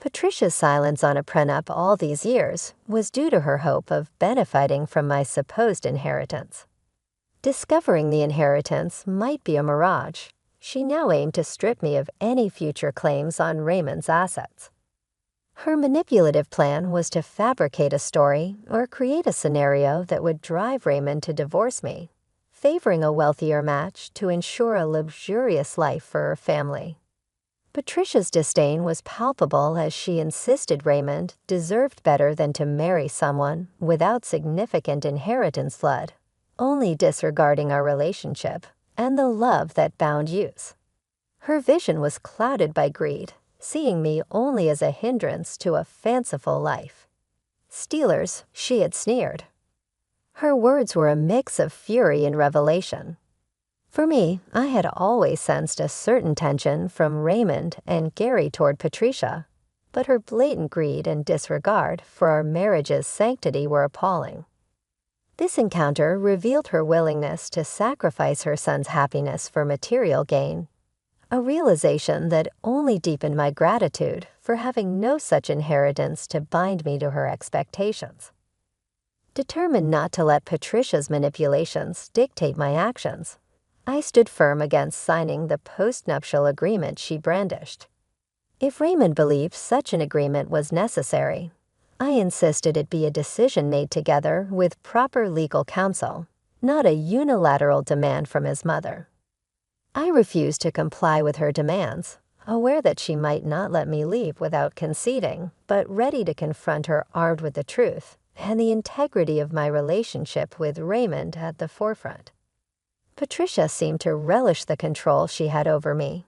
Speaker 2: Patricia's silence on a prenup all these years was due to her hope of benefiting from my supposed inheritance. Discovering the inheritance might be a mirage, she now aimed to strip me of any future claims on Raymond's assets. Her manipulative plan was to fabricate a story or create a scenario that would drive Raymond to divorce me, favoring a wealthier match to ensure a luxurious life for her family. Patricia's disdain was palpable as she insisted Raymond deserved better than to marry someone without significant inheritance flood, only disregarding our relationship and the love that bound youth. Her vision was clouded by greed, seeing me only as a hindrance to a fanciful life. Stealers, she had sneered. Her words were a mix of fury and revelation. For me, I had always sensed a certain tension from Raymond and Gary toward Patricia, but her blatant greed and disregard for our marriage's sanctity were appalling. This encounter revealed her willingness to sacrifice her son's happiness for material gain, a realization that only deepened my gratitude for having no such inheritance to bind me to her expectations. Determined not to let Patricia's manipulations dictate my actions, I stood firm against signing the postnuptial agreement she brandished. If Raymond believed such an agreement was necessary, I insisted it be a decision made together with proper legal counsel, not a unilateral demand from his mother. I refused to comply with her demands, aware that she might not let me leave without conceding, but ready to confront her armed with the truth and the integrity of my relationship with Raymond at the forefront. Patricia seemed to relish the control she had over me,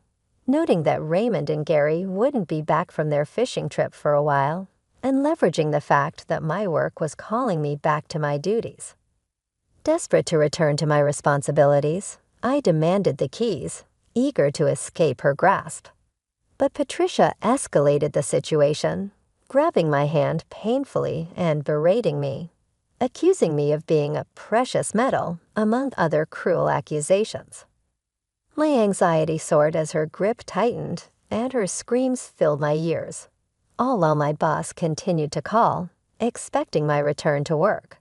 Speaker 2: noting that Raymond and Gary wouldn't be back from their fishing trip for a while, and leveraging the fact that my work was calling me back to my duties. Desperate to return to my responsibilities, I demanded the keys, eager to escape her grasp. But Patricia escalated the situation, grabbing my hand painfully and berating me, accusing me of being a precious metal, among other cruel accusations. My anxiety soared as her grip tightened, and her screams filled my ears, all while my boss continued to call, expecting my return to work.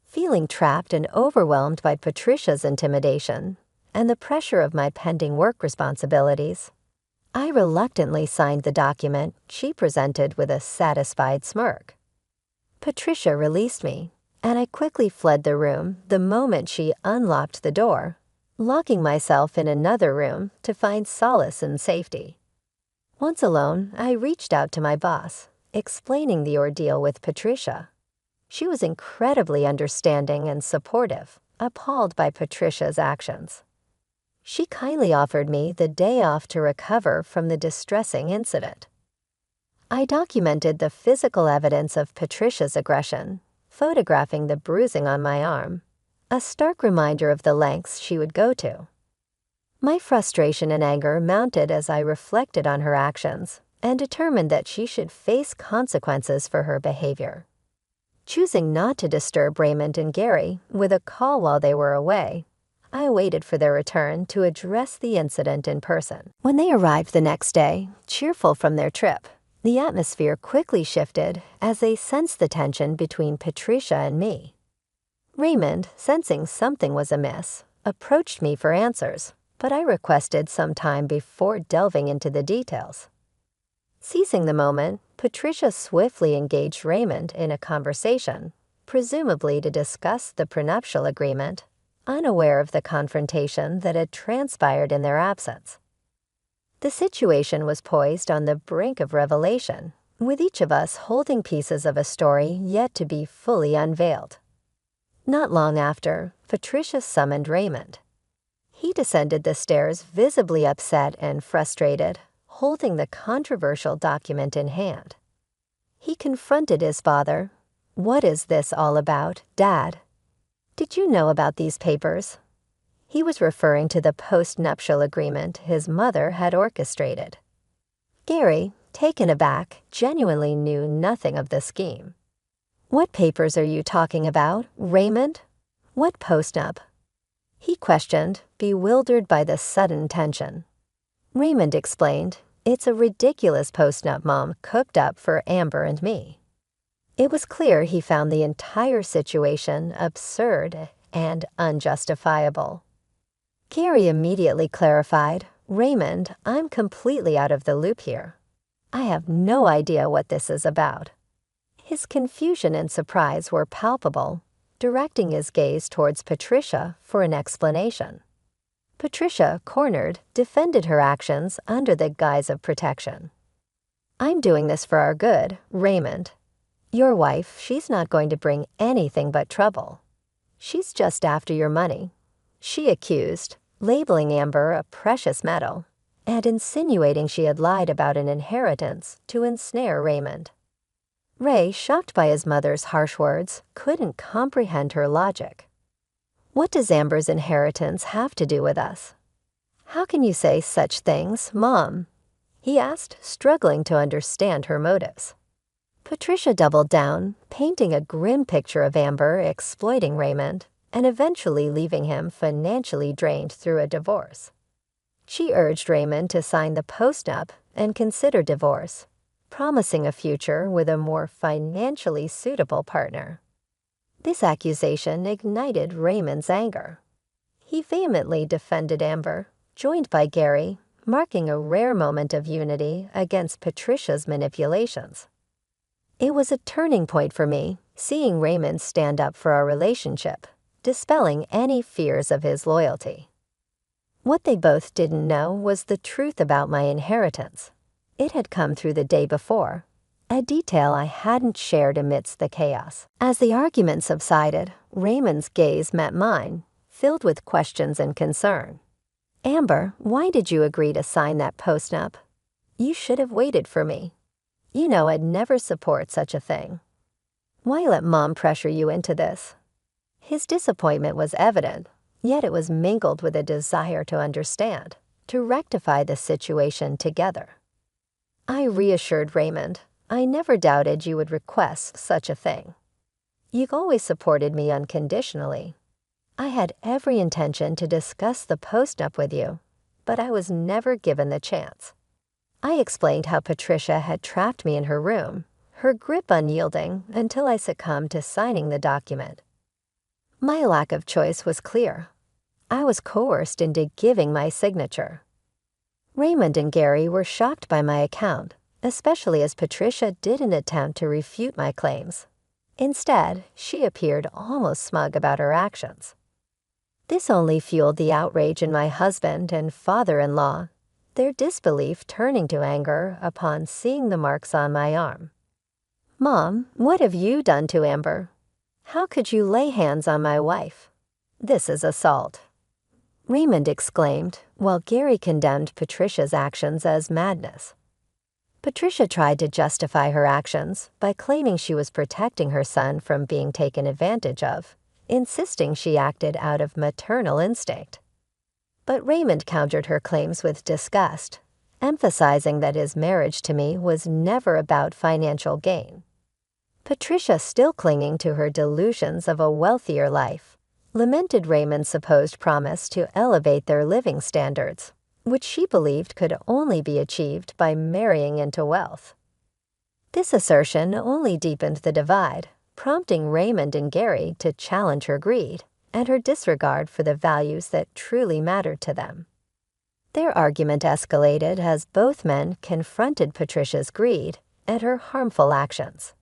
Speaker 2: Feeling trapped and overwhelmed by Patricia's intimidation and the pressure of my pending work responsibilities, I reluctantly signed the document she presented with a satisfied smirk. Patricia released me, and I quickly fled the room the moment she unlocked the door, locking myself in another room to find solace and safety. Once alone, I reached out to my boss, explaining the ordeal with Patricia. She was incredibly understanding and supportive, appalled by Patricia's actions. She kindly offered me the day off to recover from the distressing incident. I documented the physical evidence of Patricia's aggression, photographing the bruising on my arm, a stark reminder of the lengths she would go to. My frustration and anger mounted as I reflected on her actions and determined that she should face consequences for her behavior. Choosing not to disturb Raymond and Gary with a call while they were away, I waited for their return to address the incident in person. When they arrived the next day, cheerful from their trip, the atmosphere quickly shifted as they sensed the tension between Patricia and me. Raymond, sensing something was amiss, approached me for answers, but I requested some time before delving into the details. Seizing the moment, Patricia swiftly engaged Raymond in a conversation, presumably to discuss the prenuptial agreement, unaware of the confrontation that had transpired in their absence. The situation was poised on the brink of revelation, with each of us holding pieces of a story yet to be fully unveiled. Not long after, Patricia summoned Raymond. He descended the stairs visibly upset and frustrated, holding the controversial document in hand. He confronted his father. "What is this all about, Dad? Did you know about these papers?" He was referring to the post-nuptial agreement his mother had orchestrated. Gary, taken aback, genuinely knew nothing of the scheme. "What papers are you talking about, Raymond? What postnup?" he questioned, bewildered by the sudden tension. Raymond explained, "It's a ridiculous postnup Mom cooked up for Amber and me." It was clear he found the entire situation absurd and unjustifiable. Gary immediately clarified, "Raymond, I'm completely out of the loop here. I have no idea what this is about." His confusion and surprise were palpable, directing his gaze towards Patricia for an explanation. Patricia, cornered, defended her actions under the guise of protection. "I'm doing this for our good, Raymond. Your wife, she's not going to bring anything but trouble. She's just after your money," she accused, labeling Amber a precious metal, and insinuating she had lied about an inheritance to ensnare Raymond. Ray, shocked by his mother's harsh words, couldn't comprehend her logic. "What does Amber's inheritance have to do with us? How can you say such things, Mom?" he asked, struggling to understand her motives. Patricia doubled down, painting a grim picture of Amber exploiting Raymond and eventually leaving him financially drained through a divorce. She urged Raymond to sign the postnup and consider divorce, promising a future with a more financially suitable partner. This accusation ignited Raymond's anger. He vehemently defended Amber, joined by Gary, marking a rare moment of unity against Patricia's manipulations. It was a turning point for me, seeing Raymond stand up for our relationship, dispelling any fears of his loyalty. What they both didn't know was the truth about my inheritance. It had come through the day before, a detail I hadn't shared amidst the chaos. As the argument subsided, Raymond's gaze met mine, filled with questions and concern. "Amber, why did you agree to sign that postnup? You should have waited for me. You know I'd never support such a thing. Why let Mom pressure you into this?" His disappointment was evident, yet it was mingled with a desire to understand, to rectify the situation together. I reassured Raymond, "I never doubted you would request such a thing. You've always supported me unconditionally. I had every intention to discuss the postnup with you, but I was never given the chance." I explained how Patricia had trapped me in her room, her grip unyielding until I succumbed to signing the document. My lack of choice was clear. I was coerced into giving my signature. Raymond and Gary were shocked by my account, especially as Patricia didn't attempt to refute my claims. Instead, she appeared almost smug about her actions. This only fueled the outrage in my husband and father-in-law, their disbelief turning to anger upon seeing the marks on my arm. "Mom, what have you done to Amber? How could you lay hands on my wife? This is assault," Raymond exclaimed, while Gary condemned Patricia's actions as madness. Patricia tried to justify her actions by claiming she was protecting her son from being taken advantage of, insisting she acted out of maternal instinct. But Raymond countered her claims with disgust, emphasizing that his marriage to me was never about financial gain. Patricia, still clinging to her delusions of a wealthier life, lamented Raymond's supposed promise to elevate their living standards, which she believed could only be achieved by marrying into wealth. This assertion only deepened the divide, prompting Raymond and Gary to challenge her greed and her disregard for the values that truly mattered to them. Their argument escalated as both men confronted Patricia's greed and her harmful actions.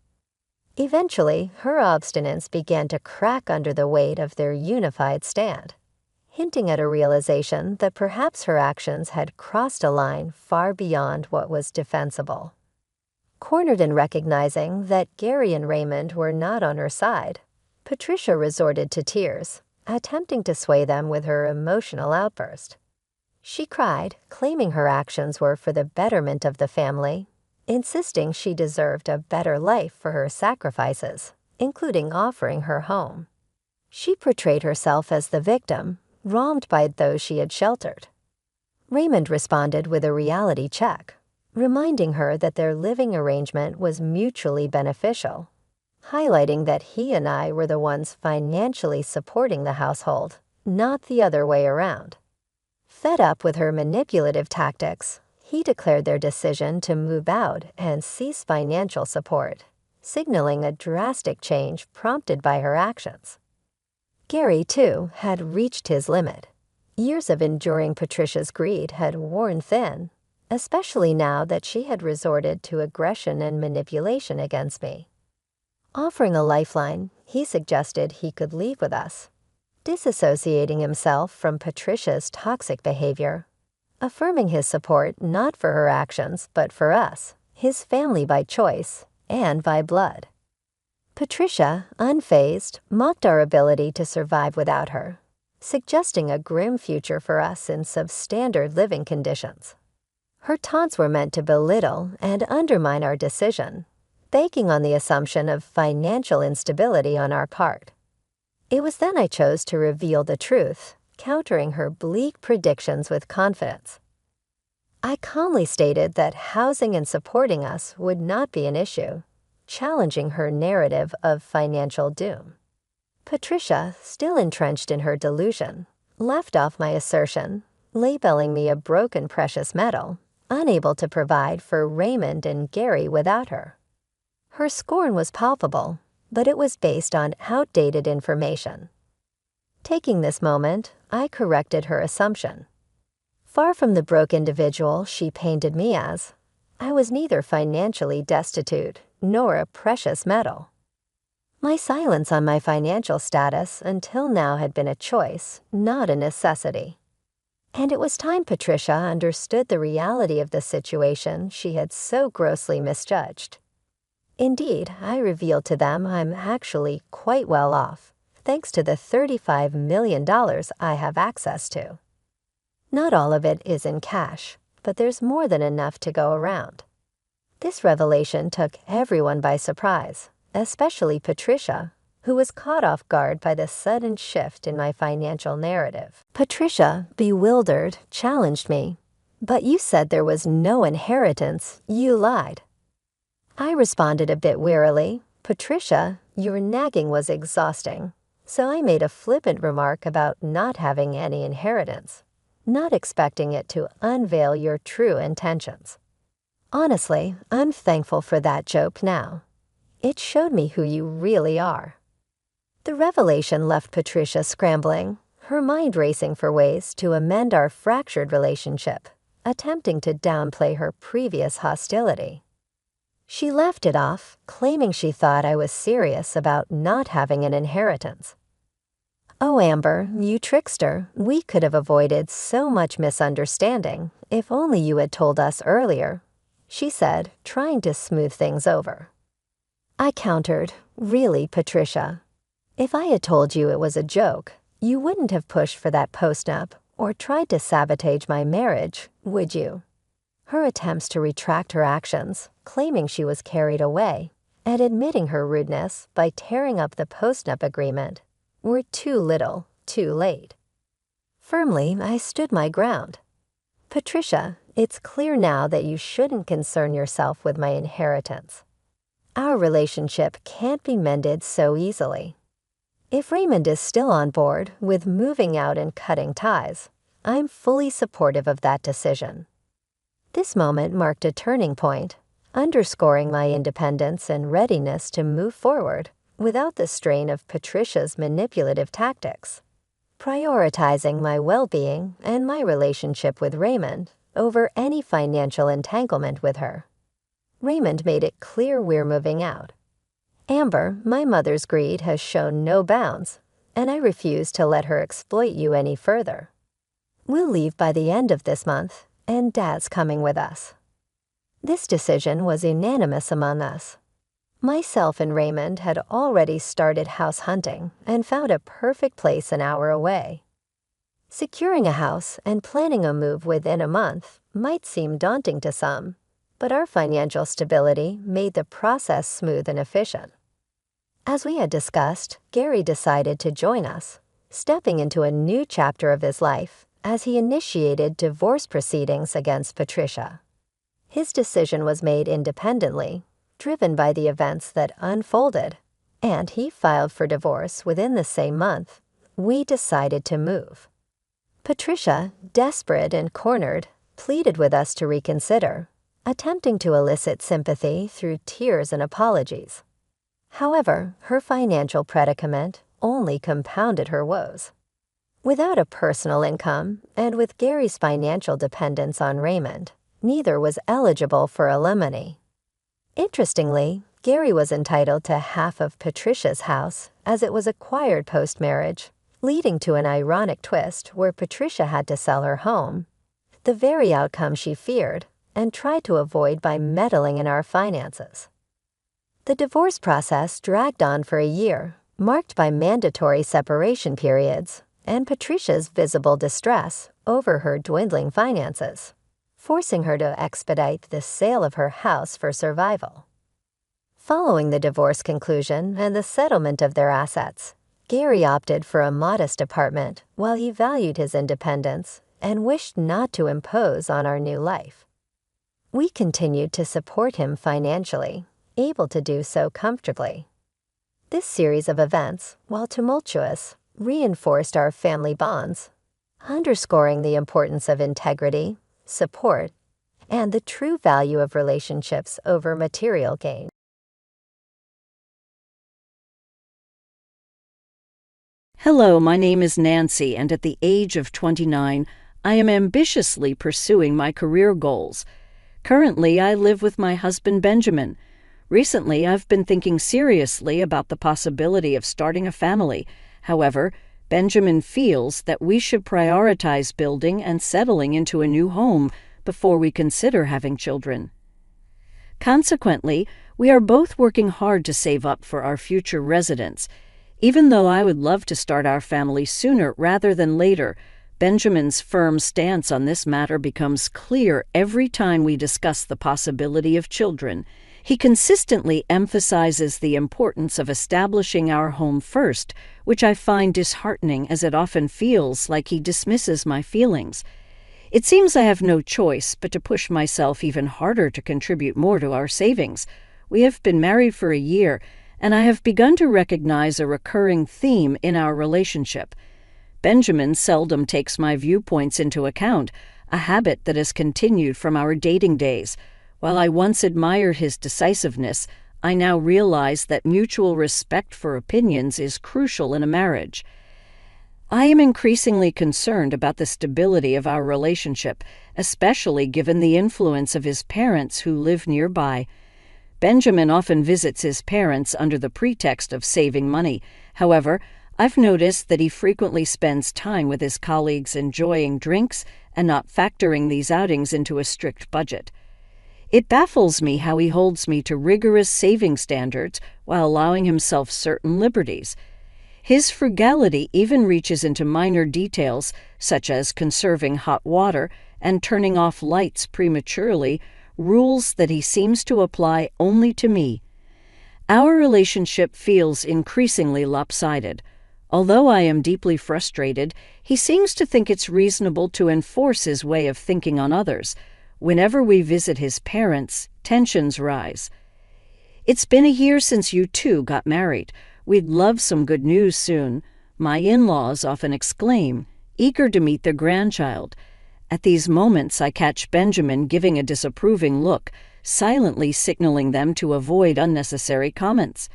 Speaker 2: Eventually, her obstinance began to crack under the weight of their unified stand, hinting at a realization that perhaps her actions had crossed a line far beyond what was defensible. Cornered in recognizing that Gary and Raymond were not on her side, Patricia resorted to tears, attempting to sway them with her emotional outburst. She cried, claiming her actions were for the betterment of the family, insisting she deserved a better life for her sacrifices, including offering her home. She portrayed herself as the victim, wronged by those she had sheltered. Raymond responded with a reality check, reminding her that their living arrangement was mutually beneficial, highlighting that he and I were the ones financially supporting the household, not the other way around. Fed up with her manipulative tactics, he declared their decision to move out and cease financial support, signaling a drastic change prompted by her actions. Gary, too, had reached his limit. Years of enduring Patricia's greed had worn thin, especially now that she had resorted to aggression and manipulation against me. Offering a lifeline, he suggested he could leave with us, disassociating himself from Patricia's toxic behavior, affirming his support not for her actions but for us, his family by choice and by blood. Patricia, unfazed, mocked our ability to survive without her, suggesting a grim future for us in substandard living conditions. Her taunts were meant to belittle and undermine our decision, banking on the assumption of financial instability on our part. It was then I chose to reveal the truth, countering her bleak predictions with confidence. I calmly stated that housing and supporting us would not be an issue, challenging her narrative of financial doom. Patricia, still entrenched in her delusion, left off my assertion, labeling me a broken precious metal, unable to provide for Raymond and Gary without her. Her scorn was palpable, but it was based on outdated information. Taking this moment, I corrected her assumption. Far from the broke individual she painted me as, I was neither financially destitute nor a precious metal. My silence on my financial status until now had been a choice, not a necessity. And it was time Patricia understood the reality of the situation she had so grossly misjudged. Indeed, I revealed to them I'm actually quite well off, thanks to the $35 million I have access to. Not all of it is in cash, but there's more than enough to go around. This revelation took everyone by surprise, especially Patricia, who was caught off guard by the sudden shift in my financial narrative. Patricia, bewildered, challenged me. "But you said there was no inheritance. You lied." I responded a bit wearily. "Patricia, your nagging was exhausting." So I made a flippant remark about not having any inheritance, not expecting it to unveil your true intentions. Honestly, I'm thankful for that joke now. It showed me who you really are. The revelation left Patricia scrambling, her mind racing for ways to amend our fractured relationship, attempting to downplay her previous hostility. She laughed it off, claiming she thought I was serious about not having an inheritance. "Oh, Amber, you trickster, we could have avoided so much misunderstanding if only you had told us earlier," she said, trying to smooth things over. I countered, "Really, Patricia, if I had told you it was a joke, you wouldn't have pushed for that postnup or tried to sabotage my marriage, would you?" Her attempts to retract her actions, claiming she was carried away, and admitting her rudeness by tearing up the postnup agreement, were too little, too late. Firmly, I stood my ground. "Patricia, it's clear now that you shouldn't concern yourself with my inheritance. Our relationship can't be mended so easily. If Raymond is still on board with moving out and cutting ties, I'm fully supportive of that decision." This moment marked a turning point, underscoring my independence and readiness to move forward without the strain of Patricia's manipulative tactics, prioritizing my well-being and my relationship with Raymond over any financial entanglement with her. Raymond made it clear we're moving out. "Amber, my mother's greed has shown no bounds, and I refuse to let her exploit you any further. We'll leave by the end of this month, and Dad's coming with us." This decision was unanimous among us. Myself and Raymond had already started house hunting and found a perfect place an hour away. Securing a house and planning a move within a month might seem daunting to some, but our financial stability made the process smooth and efficient. As we had discussed, Gary decided to join us, stepping into a new chapter of his life as he initiated divorce proceedings against Patricia. His decision was made independently, driven by the events that unfolded, and he filed for divorce within the same month. We decided to move. Patricia, desperate and cornered, pleaded with us to reconsider, attempting to elicit sympathy through tears and apologies. However, her financial predicament only compounded her woes. Without a personal income, and with Gary's financial dependence on Raymond, neither was eligible for alimony. Interestingly, Gary was entitled to half of Patricia's house as it was acquired post-marriage, leading to an ironic twist where Patricia had to sell her home, the very outcome she feared and tried to avoid by meddling in our finances. The divorce process dragged on for a year, marked by mandatory separation periods and Patricia's visible distress over her dwindling finances, forcing her to expedite the sale of her house for survival. Following the divorce conclusion and the settlement of their assets, Gary opted for a modest apartment while he valued his independence and wished not to impose on our new life. We continued to support him financially, able to do so comfortably. This series of events, while tumultuous, reinforced our family bonds, underscoring the importance of integrity, support, and the true value of relationships over material gain.
Speaker 3: Hello, my name is Nancy, and at the age of 29, I am ambitiously pursuing my career goals. Currently, I live with my husband Benjamin. Recently, I've been thinking seriously about the possibility of starting a family. However, Benjamin feels that we should prioritize building and settling into a new home before we consider having children. Consequently, we are both working hard to save up for our future residence. Even though I would love to start our family sooner rather than later, Benjamin's firm stance on this matter becomes clear every time we discuss the possibility of children. He consistently emphasizes the importance of establishing our home first, which I find disheartening as it often feels like he dismisses my feelings. It seems I have no choice but to push myself even harder to contribute more to our savings. We have been married for a year, and I have begun to recognize a recurring theme in our relationship. Benjamin seldom takes my viewpoints into account, a habit that has continued from our dating days. While I once admired his decisiveness, I now realize that mutual respect for opinions is crucial in a marriage. I am increasingly concerned about the stability of our relationship, especially given the influence of his parents who live nearby. Benjamin often visits his parents under the pretext of saving money. However, I've noticed that he frequently spends time with his colleagues enjoying drinks and not factoring these outings into a strict budget. It baffles me how he holds me to rigorous saving standards while allowing himself certain liberties. His frugality even reaches into minor details, such as conserving hot water and turning off lights prematurely, rules that he seems to apply only to me. Our relationship feels increasingly lopsided. Although I am deeply frustrated, he seems to think it's reasonable to enforce his way of thinking on others. Whenever we visit his parents, tensions rise. It's been a year since you two got married. We'd love some good news soon, my in-laws often exclaim, eager to meet their grandchild. At these moments, I catch Benjamin giving a disapproving look, silently signaling them to avoid unnecessary comments.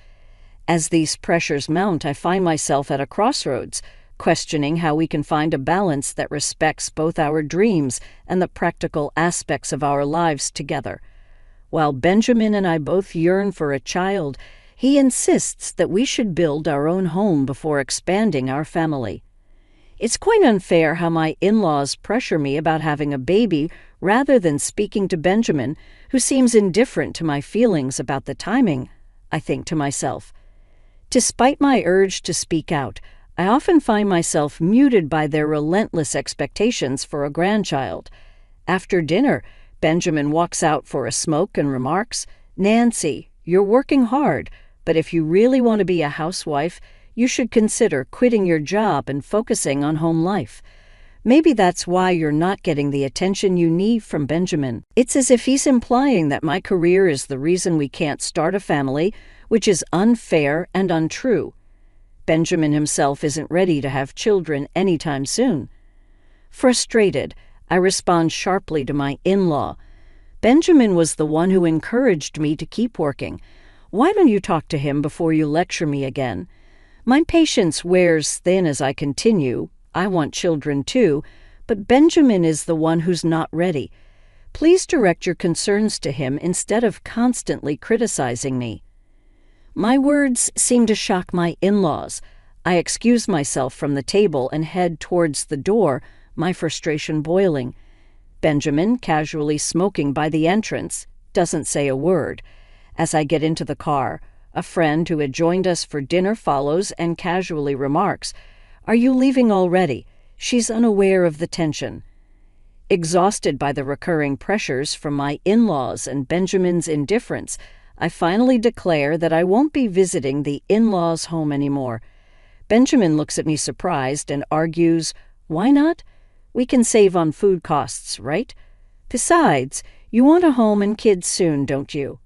Speaker 3: As these pressures mount, I find myself at a crossroads, questioning how we can find a balance that respects both our dreams and the practical aspects of our lives together. While Benjamin and I both yearn for a child, he insists that we should build our own home before expanding our family. It's quite unfair how my in-laws pressure me about having a baby rather than speaking to Benjamin, who seems indifferent to my feelings about the timing, I think to myself. Despite my urge to speak out, I often find myself muted by their relentless expectations for a grandchild. After dinner, Benjamin walks out for a smoke and remarks, "Nancy, you're working hard, but if you really want to be a housewife, you should consider quitting your job and focusing on home life. Maybe that's why you're not getting the attention you need from Benjamin." It's as if he's implying that my career is the reason we can't start a family, which is unfair and untrue. Benjamin himself isn't ready to have children anytime soon. Frustrated, I respond sharply to my in-law. Benjamin was the one who encouraged me to keep working. Why don't you talk to him before you lecture me again? My patience wears thin as I continue. I want children too, but Benjamin is the one who's not ready. Please direct your concerns to him instead of constantly criticizing me. My words seem to shock my in-laws. I excuse myself from the table and head towards the door, my frustration boiling. Benjamin, casually smoking by the entrance, doesn't say a word. As I get into the car, a friend who had joined us for dinner follows and casually remarks, "Are you leaving already?" She's unaware of the tension. Exhausted by the recurring pressures from my in-laws and Benjamin's indifference, I finally declare that I won't be visiting the in-laws' home anymore. Benjamin looks at me surprised and argues, "Why not? We can save on food costs, right? Besides, you want a home and kids soon, don't you?"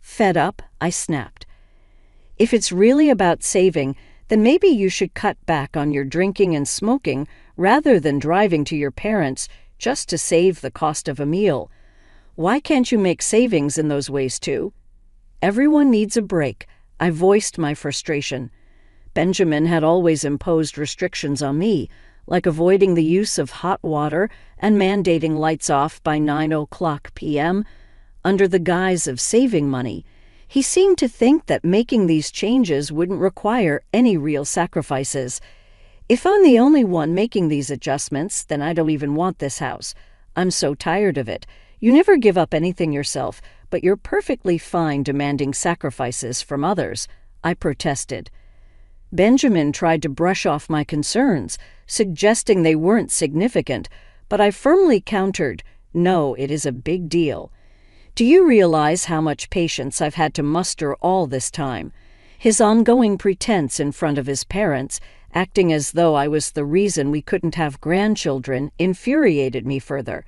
Speaker 3: Fed up, I snapped. "If it's really about saving, then maybe you should cut back on your drinking and smoking rather than driving to your parents just to save the cost of a meal. Why can't you make savings in those ways too?" Everyone needs a break. I voiced my frustration. Benjamin had always imposed restrictions on me. like avoiding the use of hot water and mandating lights off by 9 p.m., under the guise of saving money. He seemed to think that making these changes wouldn't require any real sacrifices. If I'm the only one making these adjustments, then I don't even want this house. I'm so tired of it. You never give up anything yourself, but you're perfectly fine demanding sacrifices from others, I protested. Benjamin tried to brush off my concerns, suggesting they weren't significant, but I firmly countered, no, it is a big deal. Do you realize how much patience I've had to muster all this time? His ongoing pretense in front of his parents, acting as though I was the reason we couldn't have grandchildren, infuriated me further.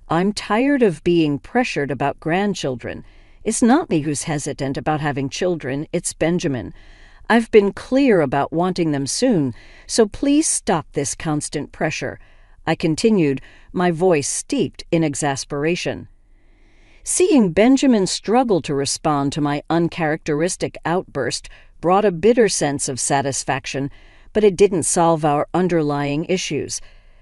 Speaker 3: I'm tired of being pressured about grandchildren. It's not me who's hesitant about having children, it's Benjamin. I've been clear about wanting them soon, so please stop this constant pressure, I continued, my voice steeped in exasperation. Seeing Benjamin struggle to respond to my uncharacteristic outburst brought a bitter sense of satisfaction, but it didn't solve our underlying issues.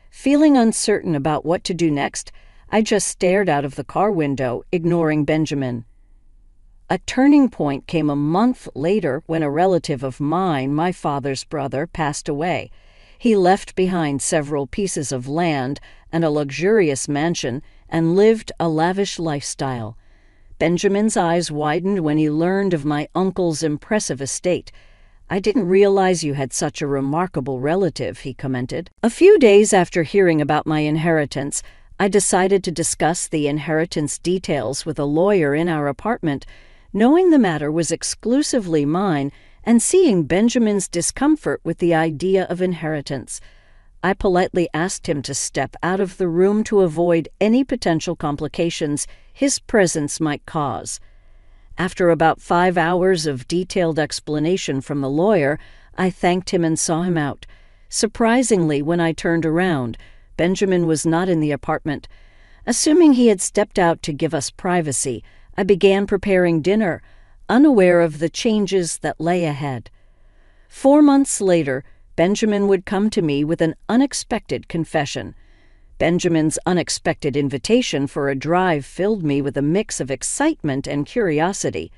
Speaker 3: Feeling uncertain about what to do next, I just stared out of the car window, ignoring Benjamin. A turning point came a month later when a relative of mine, my father's brother, passed away. He left behind several pieces of land and a luxurious mansion and lived a lavish lifestyle. Benjamin's eyes widened when he learned of my uncle's impressive estate. I didn't realize you had such a remarkable relative, he commented. A few days after hearing about my inheritance, I decided to discuss the inheritance details with a lawyer in our apartment, knowing the matter was exclusively mine and seeing Benjamin's discomfort with the idea of inheritance. I politely asked him to step out of the room to avoid any potential complications his presence might cause. After about 5 hours of detailed explanation from the lawyer, I thanked him and saw him out. Surprisingly, when I turned around, Benjamin was not in the apartment. Assuming he had stepped out to give us privacy, I began preparing dinner, unaware of the changes that lay ahead. 4 months later, Benjamin would come to me with an unexpected confession. Benjamin's unexpected invitation for a drive filled me with a mix of excitement and curiosity.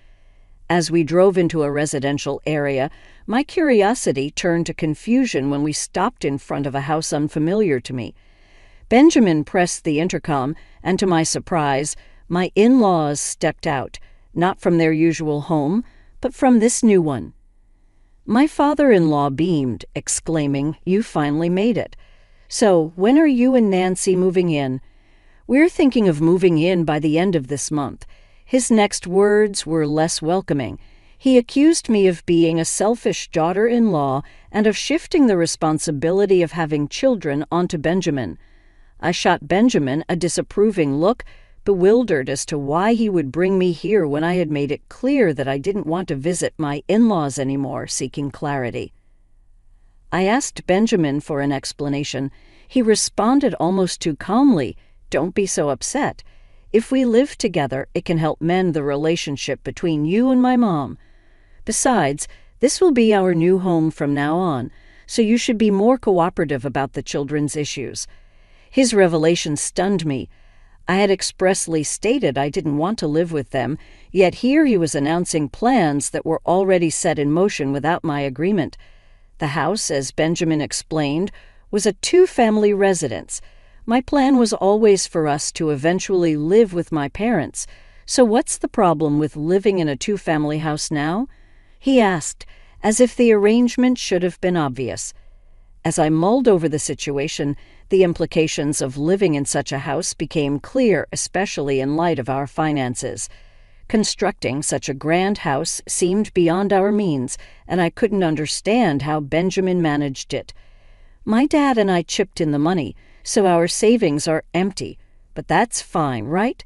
Speaker 3: As we drove into a residential area, my curiosity turned to confusion when we stopped in front of a house unfamiliar to me. Benjamin pressed the intercom, and to my surprise, my in-laws stepped out, not from their usual home, but from this new one. My father-in-law beamed, exclaiming, "You finally made it. So, when are you and Nancy moving in?" "We're thinking of moving in by the end of this month." His next words were less welcoming. He accused me of being a selfish daughter-in-law and of shifting the responsibility of having children onto Benjamin. I shot Benjamin a disapproving look, bewildered as to why he would bring me here when I had made it clear that I didn't want to visit my in-laws anymore, seeking clarity. I asked Benjamin for an explanation. He responded almost too calmly, "Don't be so upset. If we live together, it can help mend the relationship between you and my mom. Besides, this will be our new home from now on, so you should be more cooperative about the children's issues." His revelation stunned me. I had expressly stated I didn't want to live with them, yet here he was announcing plans that were already set in motion without my agreement. The house, as Benjamin explained, was a 2-family residence. My plan was always for us to eventually live with my parents. So what's the problem with living in a 2-family house now? He asked, as if the arrangement should have been obvious. As I mulled over the situation, the implications of living in such a house became clear, especially in light of our finances. Constructing such a grand house seemed beyond our means, and I couldn't understand how Benjamin managed it. My dad and I chipped in the money, so our savings are empty, but that's fine, right?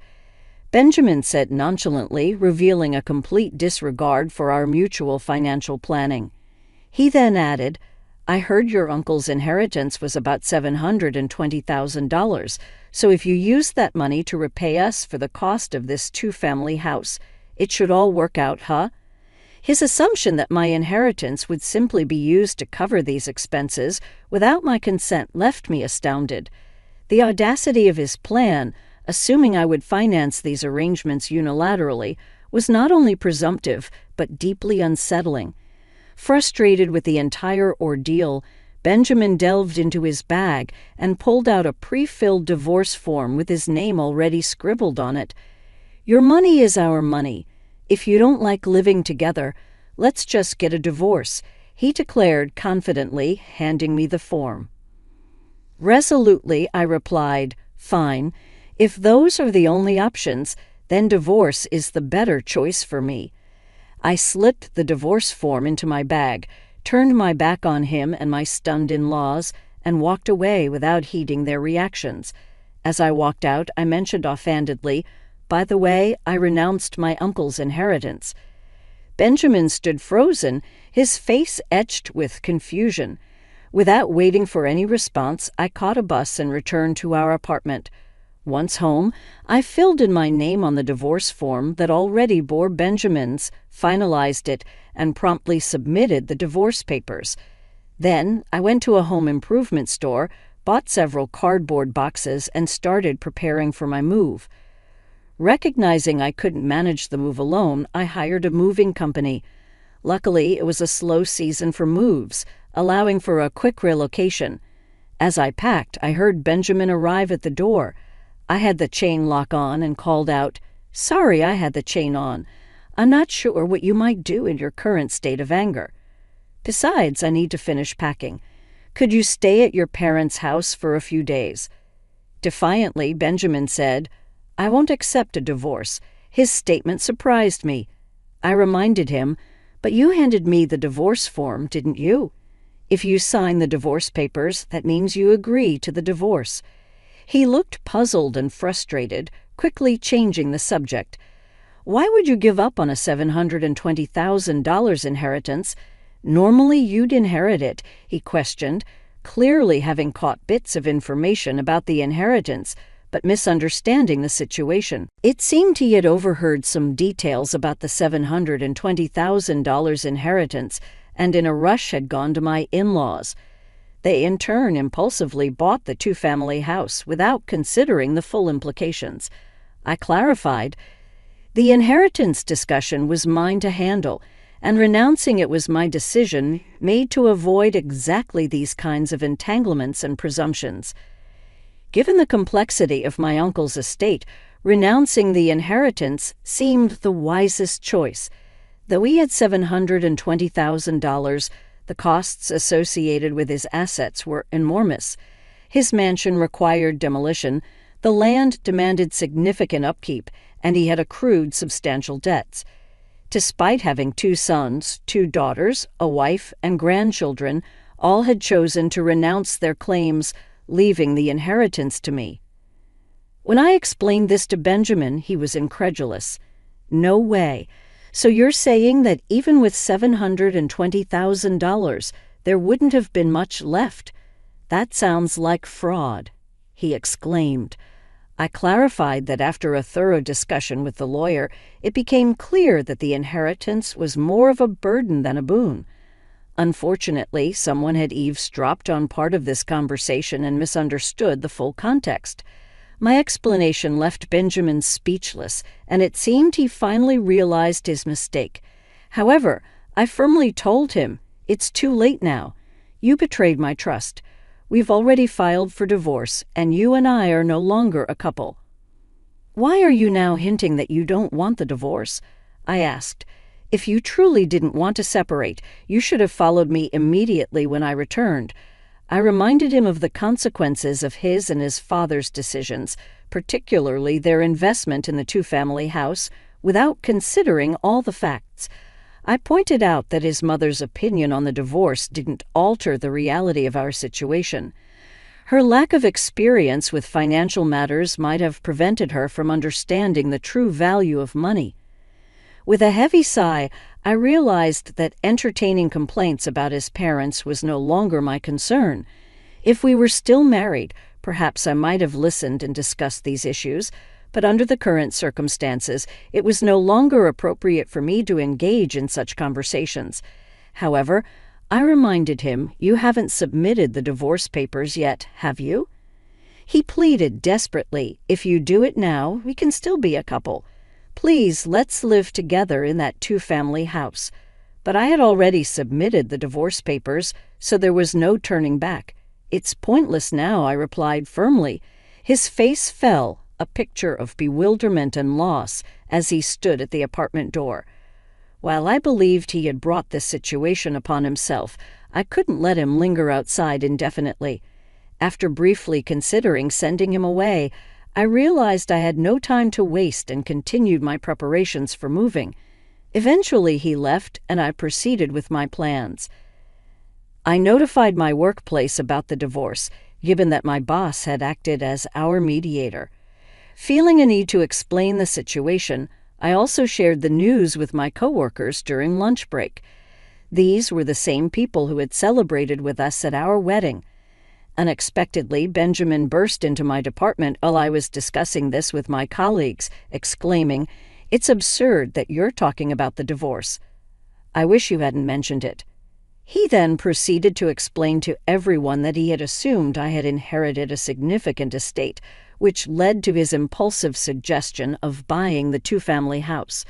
Speaker 3: Benjamin said nonchalantly, revealing a complete disregard for our mutual financial planning. He then added, "I heard your uncle's inheritance was about $720,000, so if you use that money to repay us for the cost of this 2-family house, it should all work out, huh?" His assumption that my inheritance would simply be used to cover these expenses without my consent left me astounded. The audacity of his plan, assuming I would finance these arrangements unilaterally, was not only presumptive, but deeply unsettling. Frustrated with the entire ordeal, Benjamin delved into his bag and pulled out a pre-filled divorce form with his name already scribbled on it. "Your money is our money. If you don't like living together, let's just get a divorce," he declared confidently, handing me the form. Resolutely, I replied, "Fine. If those are the only options, then divorce is the better choice for me." I slipped the divorce form into my bag, turned my back on him and my stunned in-laws, and walked away without heeding their reactions. As I walked out, I mentioned offhandedly, "By the way, I renounced my uncle's inheritance." Benjamin stood frozen, his face etched with confusion. Without waiting for any response, I caught a bus and returned to our apartment. Once home, I filled in my name on the divorce form that already bore Benjamin's, finalized it, and promptly submitted the divorce papers. Then I went to a home improvement store, bought several cardboard boxes, and started preparing for my move. Recognizing I couldn't manage the move alone, I hired a moving company. Luckily, it was a slow season for moves, allowing for a quick relocation. As I packed, I heard Benjamin arrive at the door. I had the chain lock on and called out, "Sorry I had the chain on. I'm not sure what you might do in your current state of anger. Besides, I need to finish packing. Could you stay at your parents' house for a few days?" Defiantly, Benjamin said, "I won't accept a divorce." His statement surprised me. I reminded him, "But you handed me the divorce form, didn't you? If you sign the divorce papers, that means you agree to the divorce." He looked puzzled and frustrated, quickly changing the subject. "Why would you give up on a $720,000 inheritance? Normally you'd inherit it," he questioned, clearly having caught bits of information about the inheritance, but misunderstanding the situation. It seemed he had overheard some details about the $720,000 inheritance and in a rush had gone to my in-laws. They in turn impulsively bought the two-family house without considering the full implications. I clarified, "The inheritance discussion was mine to handle, and renouncing it was my decision made to avoid exactly these kinds of entanglements and presumptions. Given the complexity of my uncle's estate, renouncing the inheritance seemed the wisest choice. Though he had $720,000, the costs associated with his assets were enormous. His mansion required demolition, the land demanded significant upkeep, and he had accrued substantial debts. Despite having 2 sons, 2 daughters, a wife, and grandchildren, all had chosen to renounce their claims, leaving the inheritance to me. When I explained this to Benjamin, he was incredulous. "No way. So you're saying that even with $720,000, there wouldn't have been much left? That sounds like fraud," he exclaimed. I clarified that after a thorough discussion with the lawyer, it became clear that the inheritance was more of a burden than a boon. Unfortunately, someone had eavesdropped on part of this conversation and misunderstood the full context. My explanation left Benjamin speechless, and it seemed he finally realized his mistake. However, I firmly told him, "It's too late now. You betrayed my trust. We've already filed for divorce, and you and I are no longer a couple." "Why are you now hinting that you don't want the divorce?" I asked. "If you truly didn't want to separate, you should have followed me immediately when I returned." I reminded him of the consequences of his and his father's decisions, particularly their investment in the two-family house, without considering all the facts. I pointed out that his mother's opinion on the divorce didn't alter the reality of our situation. Her lack of experience with financial matters might have prevented her from understanding the true value of money. With a heavy sigh, I realized that entertaining complaints about his parents was no longer my concern. If we were still married, perhaps I might have listened and discussed these issues, but under the current circumstances, it was no longer appropriate for me to engage in such conversations. However, I reminded him, "You haven't submitted the divorce papers yet, have you?" He pleaded desperately, "If you do it now, we can still be a couple. Please, let's live together in that two-family house." But I had already submitted the divorce papers, so there was no turning back. "It's pointless now," I replied firmly. His face fell, a picture of bewilderment and loss, as he stood at the apartment door. While I believed he had brought this situation upon himself, I couldn't let him linger outside indefinitely. After briefly considering sending him away, I realized I had no time to waste and continued my preparations for moving. Eventually he left, and I proceeded with my plans. I notified my workplace about the divorce, given that my boss had acted as our mediator. Feeling a need to explain the situation, I also shared the news with my coworkers during lunch break. These were the same people who had celebrated with us at our wedding. Unexpectedly, Benjamin burst into my department while I was discussing this with my colleagues, exclaiming, "It's absurd that you're talking about the divorce. I wish you hadn't mentioned it." He then proceeded to explain to everyone that he had assumed I had inherited a significant estate, which led to his impulsive suggestion of buying the two-family house.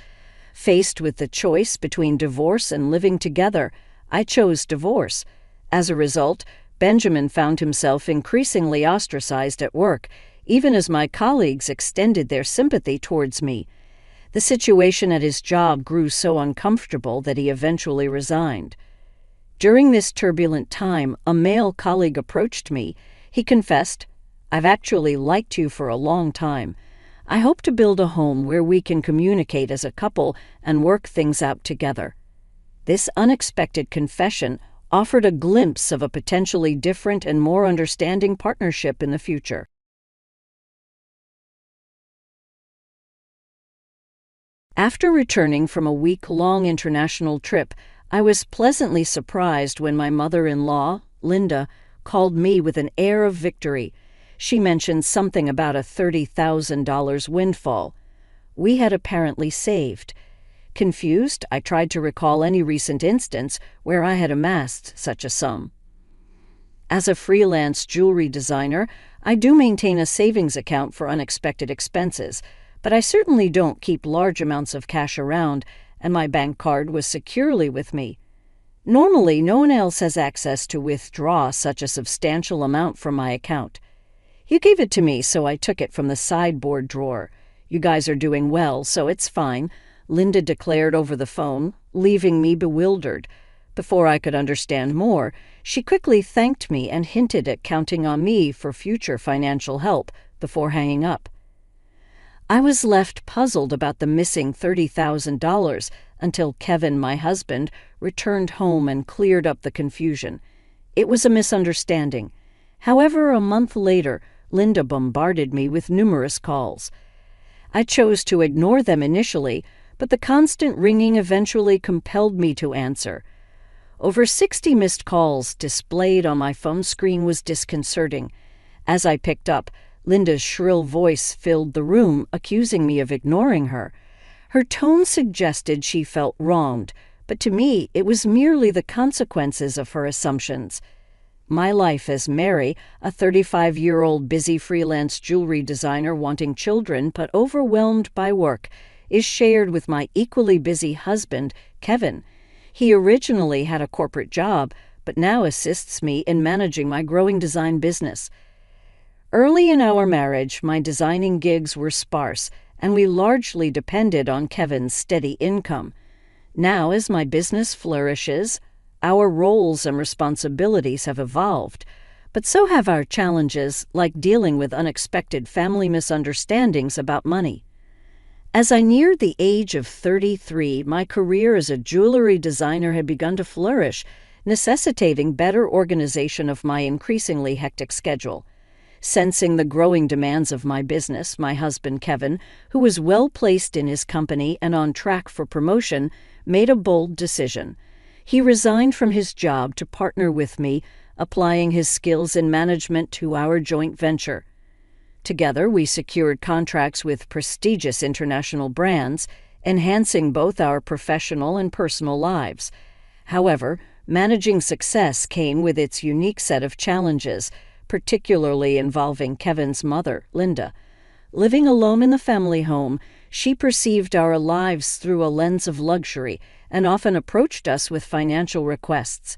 Speaker 3: Faced with the choice between divorce and living together, I chose divorce. As a result, Benjamin found himself increasingly ostracized at work, even as my colleagues extended their sympathy towards me. The situation at his job grew so uncomfortable that he eventually resigned. During this turbulent time, a male colleague approached me. He confessed, "I've actually liked you for a long time. I hope to build a home where we can communicate as a couple and work things out together." This unexpected confession offered a glimpse of a potentially different and more understanding partnership in the future. After returning from a week-long international trip, I was pleasantly surprised when my mother-in-law, Linda, called me with an air of victory. She mentioned something about a $30,000 windfall. We had apparently saved. Confused, I tried to recall any recent instance where I had amassed such a sum. As a freelance jewelry designer, I do maintain a savings account for unexpected expenses, but I certainly don't keep large amounts of cash around, and my bank card was securely with me. Normally, no one else has access to withdraw such a substantial amount from my account. You gave it to me, so I took it from the sideboard drawer. You guys are doing well, so it's fine, Linda declared over the phone, leaving me bewildered. Before I could understand more, she quickly thanked me and hinted at counting on me for future financial help before hanging up. I was left puzzled about the missing $30,000 until Kevin, my husband, returned home and cleared up the confusion. It was a misunderstanding. However, a month later, Linda bombarded me with numerous calls. I chose to ignore them initially, but the constant ringing eventually compelled me to answer. Over 60 missed calls displayed on my phone screen was disconcerting. As I picked up, Linda's shrill voice filled the room, accusing me of ignoring her. Her tone suggested she felt wronged, but to me it was merely the consequences of her assumptions. My life as Mary, a 35-year-old busy freelance jewelry designer wanting children but overwhelmed by work, is shared with my equally busy husband, Kevin. He originally had a corporate job, but now assists me in managing my growing design business. Early in our marriage, my designing gigs were sparse, and we largely depended on Kevin's steady income. Now, as my business flourishes, our roles and responsibilities have evolved, but so have our challenges, like dealing with unexpected family misunderstandings about money. As I neared the age of 33, my career as a jewelry designer had begun to flourish, necessitating better organization of my increasingly hectic schedule. Sensing the growing demands of my business, my husband Kevin, who was well-placed in his company and on track for promotion, made a bold decision. He resigned from his job to partner with me, applying his skills in management to our joint venture. Together, we secured contracts with prestigious international brands, enhancing both our professional and personal lives. However, managing success came with its unique set of challenges, particularly involving Kevin's mother, Linda. Living alone in the family home, she perceived our lives through a lens of luxury and often approached us with financial requests.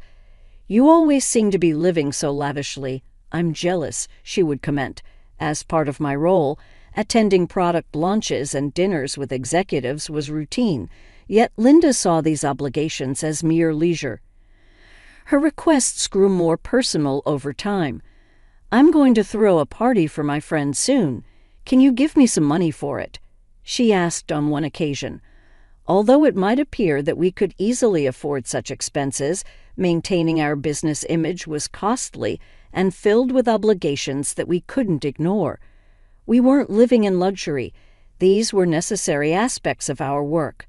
Speaker 3: "You always seem to be living so lavishly. I'm jealous," she would comment. As part of my role, attending product launches and dinners with executives was routine, yet Linda saw these obligations as mere leisure. Her requests grew more personal over time. "I'm going to throw a party for my friend soon. Can you give me some money for it?" she asked on one occasion. Although it might appear that we could easily afford such expenses, maintaining our business image was costly and filled with obligations that we couldn't ignore. We weren't living in luxury. These were necessary aspects of our work.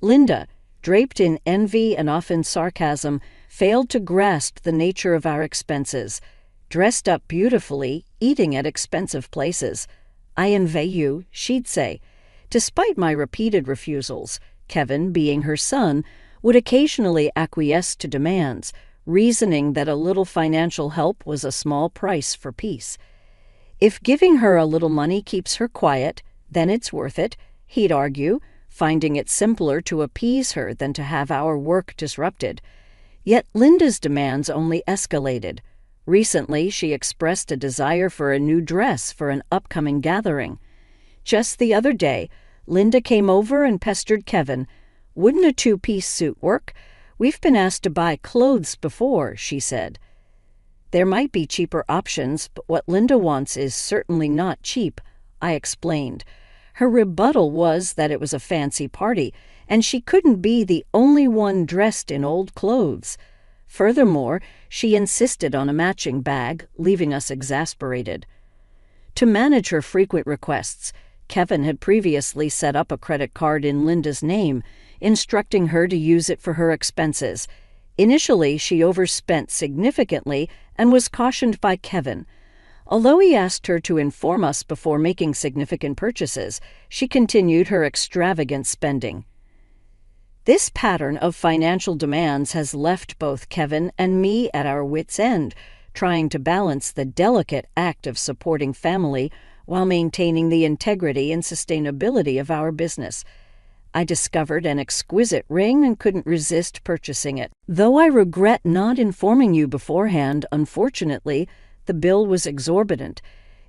Speaker 3: Linda, draped in envy and often sarcasm, failed to grasp the nature of our expenses. Dressed up beautifully, eating at expensive places. "I envy you," she'd say. Despite my repeated refusals, Kevin, being her son, would occasionally acquiesce to demands, reasoning that a little financial help was a small price for peace. "If giving her a little money keeps her quiet, then it's worth it," he'd argue, finding it simpler to appease her than to have our work disrupted. Yet Linda's demands only escalated. Recently, she expressed a desire for a new dress for an upcoming gathering. Just the other day, Linda came over and pestered Kevin. "Wouldn't a two-piece suit work? We've been asked to buy clothes before," she said. "There might be cheaper options, but what Linda wants is certainly not cheap," I explained. Her rebuttal was that it was a fancy party, and she couldn't be the only one dressed in old clothes. Furthermore, she insisted on a matching bag, leaving us exasperated. To manage her frequent requests, Kevin had previously set up a credit card in Linda's name, instructing her to use it for her expenses. Initially, she overspent significantly and was cautioned by Kevin. Although he asked her to inform us before making significant purchases, she continued her extravagant spending. This pattern of financial demands has left both Kevin and me at our wits' end, trying to balance the delicate act of supporting family while maintaining the integrity and sustainability of our business. I discovered an exquisite ring and couldn't resist purchasing it. Though I regret not informing you beforehand, unfortunately, the bill was exorbitant.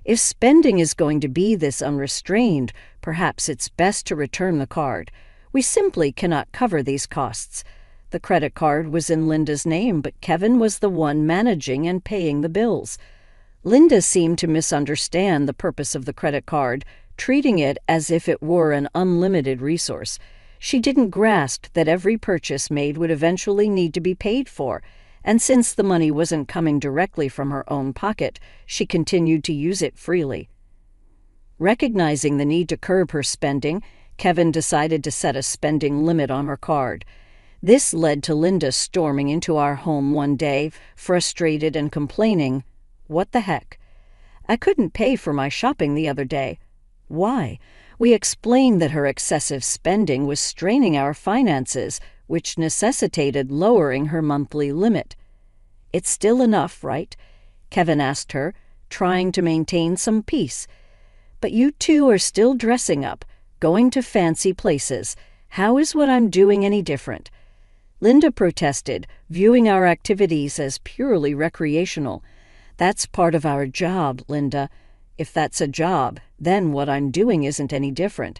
Speaker 3: If spending is going to be this unrestrained, perhaps it's best to return the card. We simply cannot cover these costs. The credit card was in Linda's name, but Kevin was the one managing and paying the bills. Linda seemed to misunderstand the purpose of the credit card, treating it as if it were an unlimited resource. She didn't grasp that every purchase made would eventually need to be paid for, and since the money wasn't coming directly from her own pocket, she continued to use it freely. Recognizing the need to curb her spending, Kevin decided to set a spending limit on her card. This led to Linda storming into our home one day, frustrated and complaining, "What the heck? I couldn't pay for my shopping the other day." Why? We explained that her excessive spending was straining our finances, which necessitated lowering her monthly limit. "It's still enough, right?" Kevin asked her, trying to maintain some peace. "But you two are still dressing up, going to fancy places. How is what I'm doing any different?" Linda protested, viewing our activities as purely recreational. "That's part of our job, Linda. If that's a job, then what I'm doing isn't any different.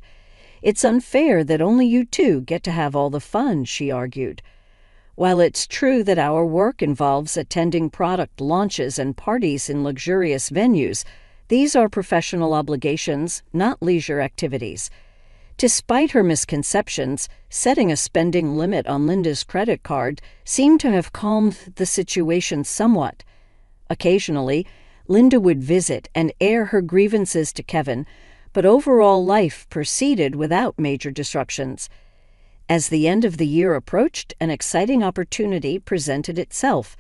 Speaker 3: It's unfair that only you two get to have all the fun," she argued. While it's true that our work involves attending product launches and parties in luxurious venues, these are professional obligations, not leisure activities. Despite her misconceptions, setting a spending limit on Linda's credit card seemed to have calmed the situation somewhat. Occasionally, Linda would visit and air her grievances to Kevin, but overall life proceeded without major disruptions. As the end of the year approached, an exciting opportunity presented itself.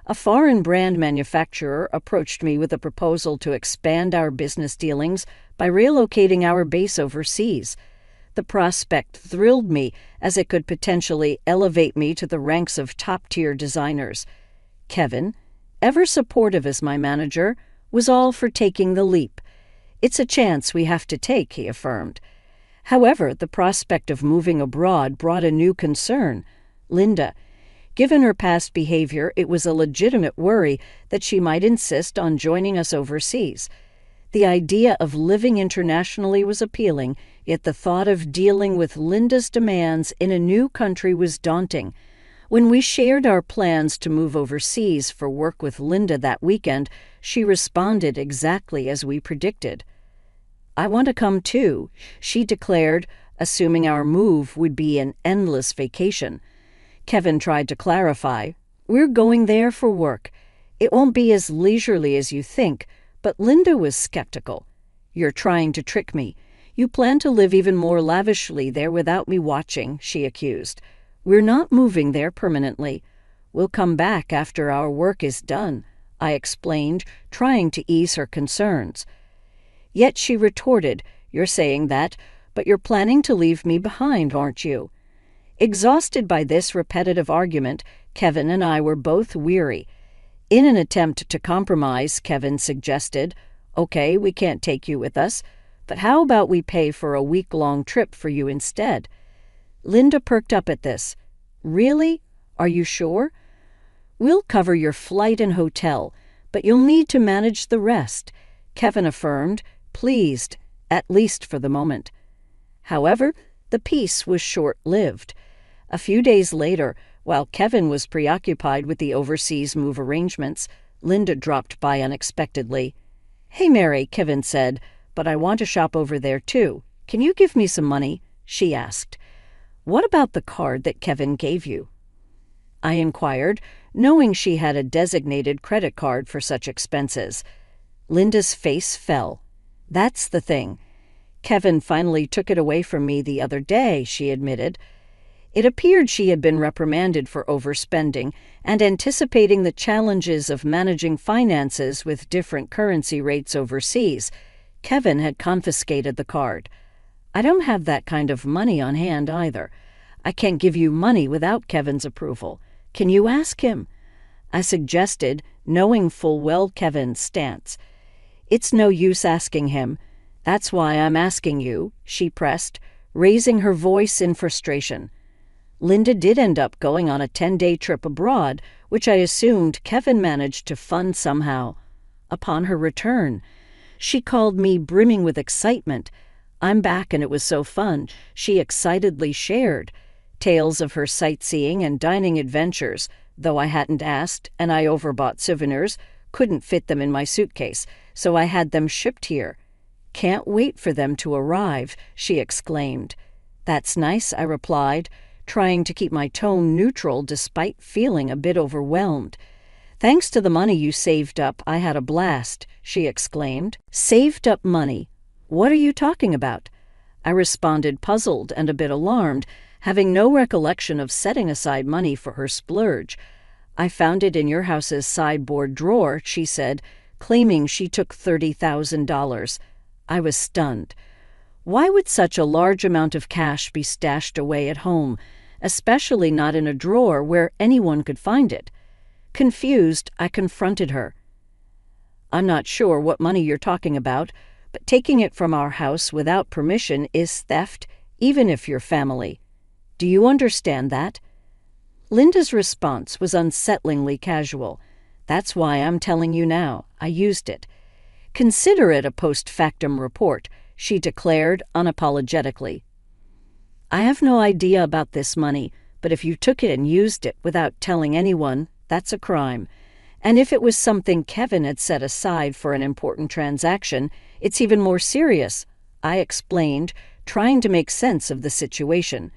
Speaker 3: A foreign brand manufacturer approached me with a proposal to expand our business dealings by relocating our base overseas. The prospect thrilled me, as it could potentially elevate me to the ranks of top-tier designers. Kevin, ever supportive as my manager, was all for taking the leap. "It's a chance we have to take," he affirmed. However, the prospect of moving abroad brought a new concern. Linda. Given her past behavior, it was a legitimate worry that she might insist on joining us overseas. The idea of living internationally was appealing, yet the thought of dealing with Linda's demands in a new country was daunting. When we shared our plans to move overseas for work with Linda that weekend, she responded exactly as we predicted. "I want to come too," she declared, assuming our move would be an endless vacation. Kevin tried to clarify. "We're going there for work. It won't be as leisurely as you think," but Linda was skeptical. "You're trying to trick me. You plan to live even more lavishly there without me watching," she accused. "We're not moving there permanently. We'll come back after our work is done," I explained, trying to ease her concerns. Yet she retorted, "You're saying that, but you're planning to leave me behind, aren't you?" Exhausted by this repetitive argument, Kevin and I were both weary. In an attempt to compromise, Kevin suggested, "Okay, we can't take you with us, but how about we pay for a week-long trip for you instead?" Linda perked up at this. "Really? Are you sure?" "We'll cover your flight and hotel, but you'll need to manage the rest," Kevin affirmed, pleased, at least for the moment. However, the peace was short-lived. A few days later, while Kevin was preoccupied with the overseas move arrangements, Linda dropped by unexpectedly. "Hey, Mary," Kevin said, "but I want to shop over there too. Can you give me some money?" she asked. "What about the card that Kevin gave you?" I inquired, knowing she had a designated credit card for such expenses. Linda's face fell. "That's the thing. Kevin finally took it away from me the other day," she admitted. It appeared she had been reprimanded for overspending, and anticipating the challenges of managing finances with different currency rates overseas, Kevin had confiscated the card. "I don't have that kind of money on hand either. I can't give you money without Kevin's approval. Can you ask him?" I suggested, knowing full well Kevin's stance. "It's no use asking him. That's why I'm asking you," she pressed, raising her voice in frustration. Linda did end up going on a 10-day trip abroad, which I assumed Kevin managed to fund somehow. Upon her return, she called me brimming with excitement. "I'm back and it was so fun," she excitedly shared. Tales of her sightseeing and dining adventures, though I hadn't asked and I overbought souvenirs, couldn't fit them in my suitcase, so I had them shipped here. "Can't wait for them to arrive," she exclaimed. "That's nice," I replied, trying to keep my tone neutral despite feeling a bit overwhelmed. "Thanks to the money you saved up, I had a blast," she exclaimed. "Saved up money? What are you talking about?" I responded, puzzled and a bit alarmed, having no recollection of setting aside money for her splurge. "I found it in your house's sideboard drawer," she said, claiming she took $30,000. I was stunned. Why would such a large amount of cash be stashed away at home, especially not in a drawer where anyone could find it? Confused, I confronted her. "I'm not sure what money you're talking about, but taking it from our house without permission is theft, even if you're family. Do you understand that?" Linda's response was unsettlingly casual. "That's why I'm telling you now. I used it." "Consider it a post-factum report," she declared unapologetically. "I have no idea about this money, but if you took it and used it without telling anyone, that's a crime. And if it was something Kevin had set aside for an important transaction, it's even more serious," I explained, trying to make sense of the situation.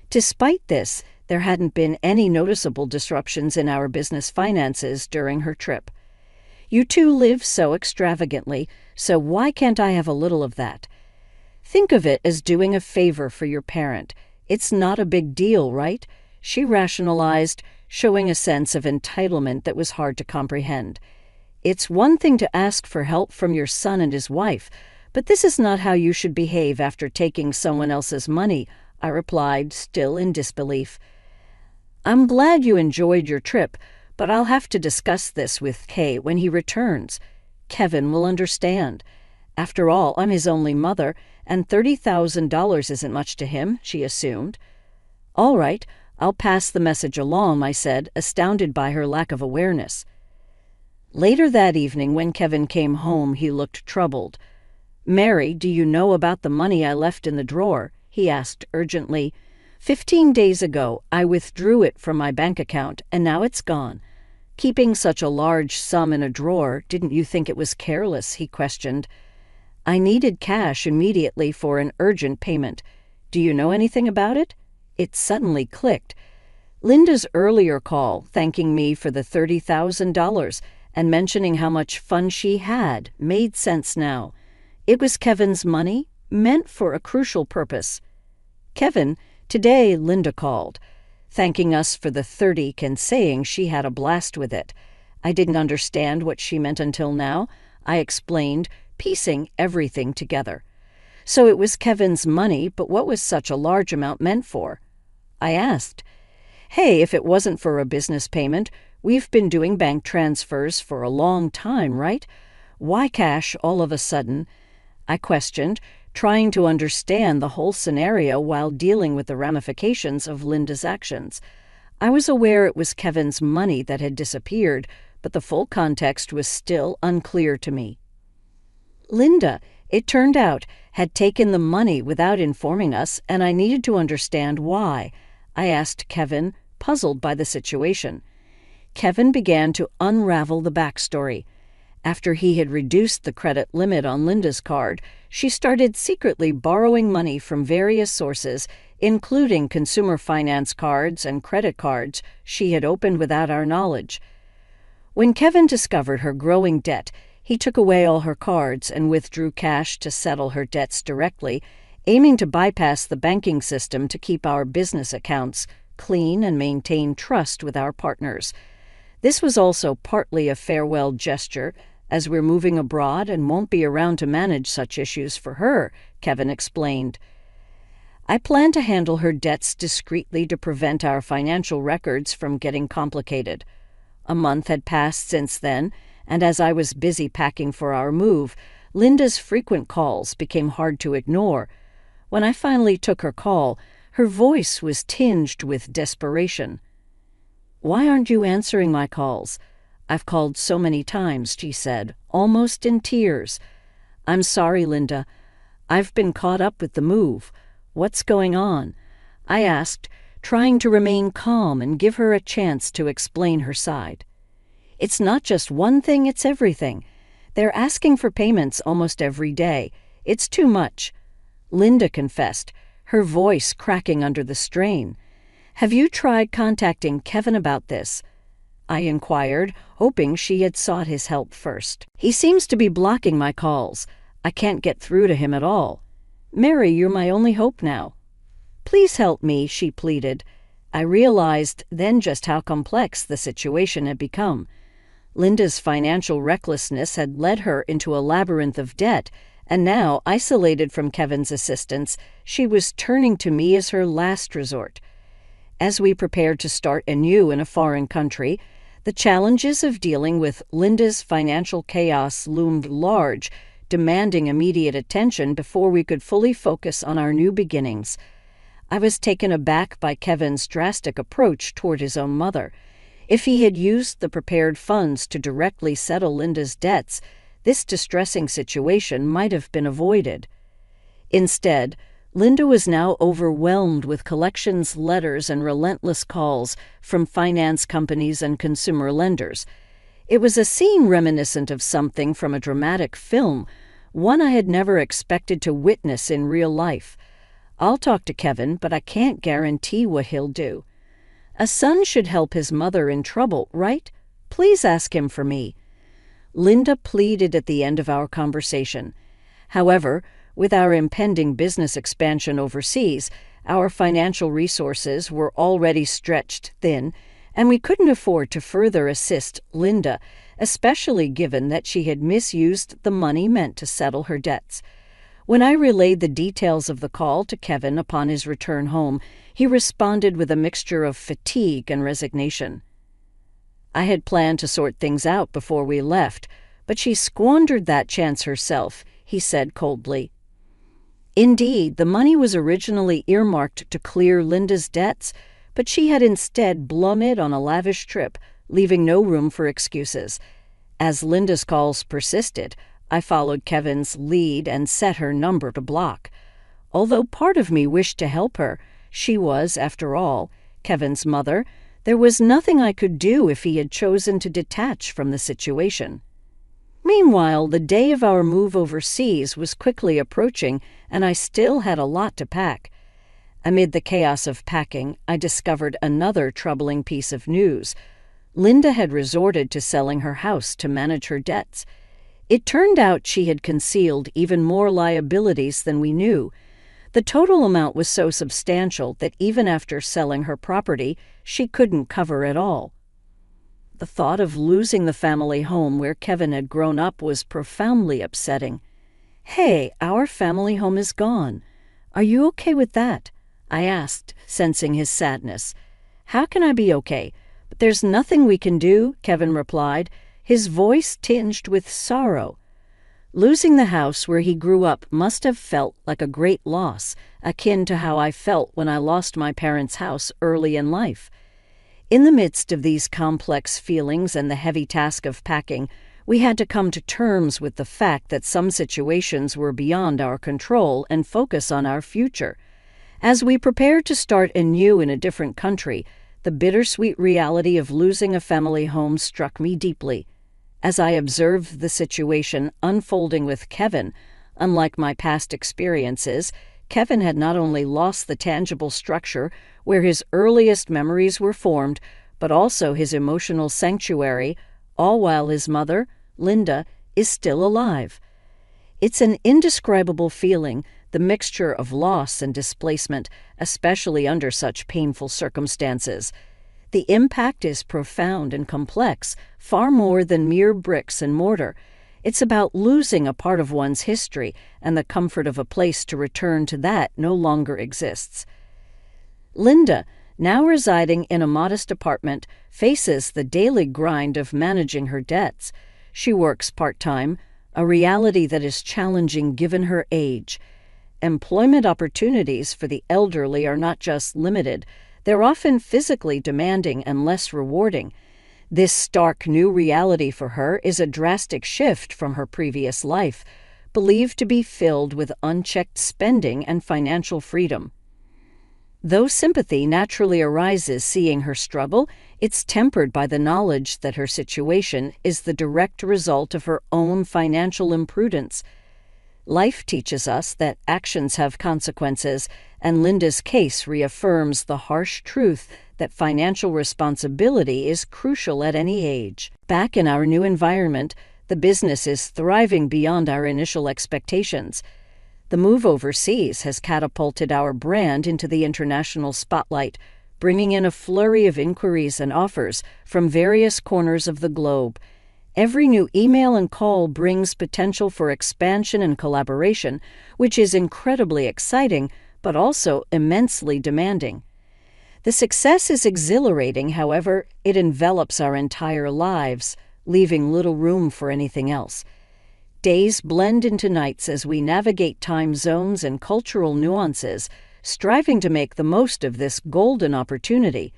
Speaker 3: Despite this, there hadn't been any noticeable disruptions in our business finances during her trip. "You two live so extravagantly, so why can't I have a little of that? Think of it as doing a favor for your parent. It's not a big deal, right?" she rationalized, showing a sense of entitlement that was hard to comprehend. "It's one thing to ask for help from your son and his wife, but this is not how you should behave after taking someone else's money," I replied, still in disbelief. "I'm glad you enjoyed your trip, but I'll have to discuss this with Kay when he returns. Kevin will understand. After all, I'm his only mother, and $30,000 isn't much to him," she assumed. "All right, I'll pass the message along," I said, astounded by her lack of awareness. Later that evening, when Kevin came home, he looked troubled. "Mary, do you know about the money I left in the drawer?" he asked urgently. 15 days ago, I withdrew it from my bank account, and now it's gone. Keeping such a large sum in a drawer, didn't you think it was careless?" he questioned. "I needed cash immediately for an urgent payment. Do you know anything about it?" It suddenly clicked. Linda's earlier call, thanking me for the $30,000 and mentioning how much fun she had, made sense now. It was Kevin's money, meant for a crucial purpose. "Kevin, today Linda called, thanking us for the 30 and saying she had a blast with it. I didn't understand what she meant until now," I explained, piecing everything together. "So it was Kevin's money, but what was such a large amount meant for?" I asked. "Hey, if it wasn't for a business payment, we've been doing bank transfers for a long time, right? Why cash all of a sudden?" I questioned, trying to understand the whole scenario while dealing with the ramifications of Linda's actions. I was aware it was Kevin's money that had disappeared, but the full context was still unclear to me. Linda, it turned out, had taken the money without informing us, and I needed to understand why. I asked Kevin, puzzled by the situation. Kevin began to unravel the backstory. After he had reduced the credit limit on Linda's card, she started secretly borrowing money from various sources, including consumer finance cards and credit cards she had opened without our knowledge. When Kevin discovered her growing debt, he took away all her cards and withdrew cash to settle her debts directly, aiming to bypass the banking system to keep our business accounts clean and maintain trust with our partners. This was also partly a farewell gesture, as we're moving abroad and won't be around to manage such issues for her, Kevin explained. I plan to handle her debts discreetly to prevent our financial records from getting complicated. A month had passed since then, and as I was busy packing for our move, Linda's frequent calls became hard to ignore. When I finally took her call, her voice was tinged with desperation. "Why aren't you answering my calls? I've called so many times," she said, almost in tears. "I'm sorry, Linda. I've been caught up with the move. What's going on?" I asked, trying to remain calm and give her a chance to explain her side. "It's not just one thing, it's everything. They're asking for payments almost every day. It's too much," Linda confessed, her voice cracking under the strain. "Have you tried contacting Kevin about this?" I inquired, hoping she had sought his help first. "He seems to be blocking my calls. I can't get through to him at all. Mary, you're my only hope now." "Please help me," she pleaded. I realized then just how complex the situation had become. Linda's financial recklessness had led her into a labyrinth of debt, and now, isolated from Kevin's assistance, she was turning to me as her last resort. As we prepared to start anew in a foreign country, the challenges of dealing with Linda's financial chaos loomed large, demanding immediate attention before we could fully focus on our new beginnings. I was taken aback by Kevin's drastic approach toward his own mother. If he had used the prepared funds to directly settle Linda's debts, this distressing situation might have been avoided. Instead, Linda was now overwhelmed with collections letters and relentless calls from finance companies and consumer lenders. It was a scene reminiscent of something from a dramatic film, one I had never expected to witness in real life. I'll talk to Kevin, but I can't guarantee what he'll do. A son should help his mother in trouble, right? Please ask him for me. Linda pleaded at the end of our conversation. However, with our impending business expansion overseas, our financial resources were already stretched thin, and we couldn't afford to further assist Linda, especially given that she had misused the money meant to settle her debts. When I relayed the details of the call to Kevin upon his return home, he responded with a mixture of fatigue and resignation. I had planned to sort things out before we left, but she squandered that chance herself, he said coldly. Indeed, the money was originally earmarked to clear Linda's debts, but she had instead blum it on a lavish trip, leaving no room for excuses. As Linda's calls persisted, I followed Kevin's lead and set her number to block. Although part of me wished to help her, she was, after all, Kevin's mother. There was nothing I could do if he had chosen to detach from the situation. Meanwhile, the day of our move overseas was quickly approaching, and I still had a lot to pack. Amid the chaos of packing, I discovered another troubling piece of news. Linda had resorted to selling her house to manage her debts. It turned out she had concealed even more liabilities than we knew. The total amount was so substantial that even after selling her property, she couldn't cover it all. The thought of losing the family home where Kevin had grown up was profoundly upsetting. "Hey, our family home is gone. Are you okay with that?" I asked, sensing his sadness. "How can I be okay? But there's nothing we can do," Kevin replied, his voice tinged with sorrow. Losing the house where he grew up must have felt like a great loss, akin to how I felt when I lost my parents' house early in life. In the midst of these complex feelings and the heavy task of packing, we had to come to terms with the fact that some situations were beyond our control and focus on our future. As we prepared to start anew in a different country, the bittersweet reality of losing a family home struck me deeply. As I observed the situation unfolding with Kevin, unlike my past experiences, Kevin had not only lost the tangible structure where his earliest memories were formed, but also his emotional sanctuary, all while his mother, Linda, is still alive. It's an indescribable feeling, the mixture of loss and displacement, especially under such painful circumstances. The impact is profound and complex, far more than mere bricks and mortar. It's about losing a part of one's history, and the comfort of a place to return to that no longer exists. Linda, now residing in a modest apartment, faces the daily grind of managing her debts. She works part-time, a reality that is challenging given her age. Employment opportunities for the elderly are not just limited, they're often physically demanding and less rewarding. This stark new reality for her is a drastic shift from her previous life, believed to be filled with unchecked spending and financial freedom. Though sympathy naturally arises seeing her struggle, it's tempered by the knowledge that her situation is the direct result of her own financial imprudence. Life teaches us that actions have consequences, and Linda's case reaffirms the harsh truth that financial responsibility is crucial at any age. Back in our new environment, the business is thriving beyond our initial expectations. The move overseas has catapulted our brand into the international spotlight, bringing in a flurry of inquiries and offers from various corners of the globe. Every new email and call brings potential for expansion and collaboration, which is incredibly exciting, but also immensely demanding. The success is exhilarating, however, it envelops our entire lives, leaving little room for anything else. Days blend into nights as we navigate time zones and cultural nuances, striving to make the most of this golden opportunity.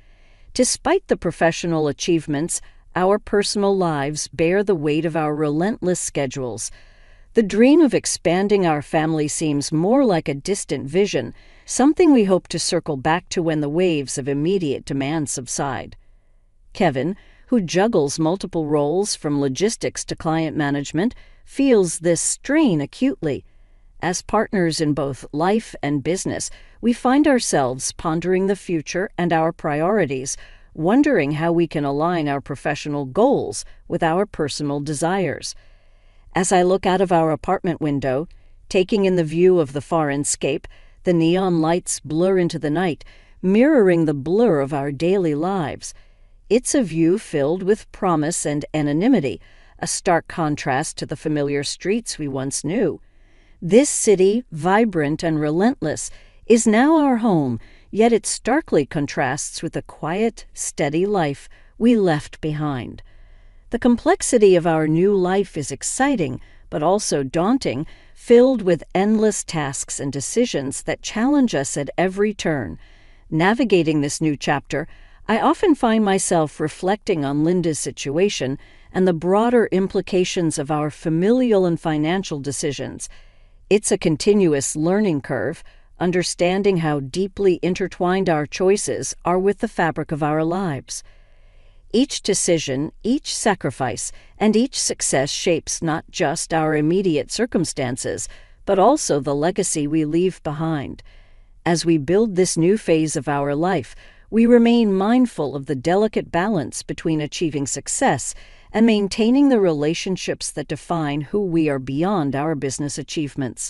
Speaker 3: Despite the professional achievements, our personal lives bear the weight of our relentless schedules. The dream of expanding our family seems more like a distant vision, something we hope to circle back to when the waves of immediate demand subside. Kevin, who juggles multiple roles from logistics to client management, feels this strain acutely. As partners in both life and business, we find ourselves pondering the future and our priorities, wondering how we can align our professional goals with our personal desires. As I look out of our apartment window, taking in the view of the foreignscape, the neon lights blur into the night, mirroring the blur of our daily lives. It's a view filled with promise and anonymity, a stark contrast to the familiar streets we once knew. This city, vibrant and relentless, is now our home, yet it starkly contrasts with the quiet, steady life we left behind. The complexity of our new life is exciting, but also daunting, filled with endless tasks and decisions that challenge us at every turn. Navigating this new chapter, I often find myself reflecting on Linda's situation and the broader implications of our familial and financial decisions. It's a continuous learning curve, understanding how deeply intertwined our choices are with the fabric of our lives. Each decision, each sacrifice, and each success shapes not just our immediate circumstances, but also the legacy we leave behind. As we build this new phase of our life, we remain mindful of the delicate balance between achieving success and maintaining the relationships that define who we are beyond our business achievements.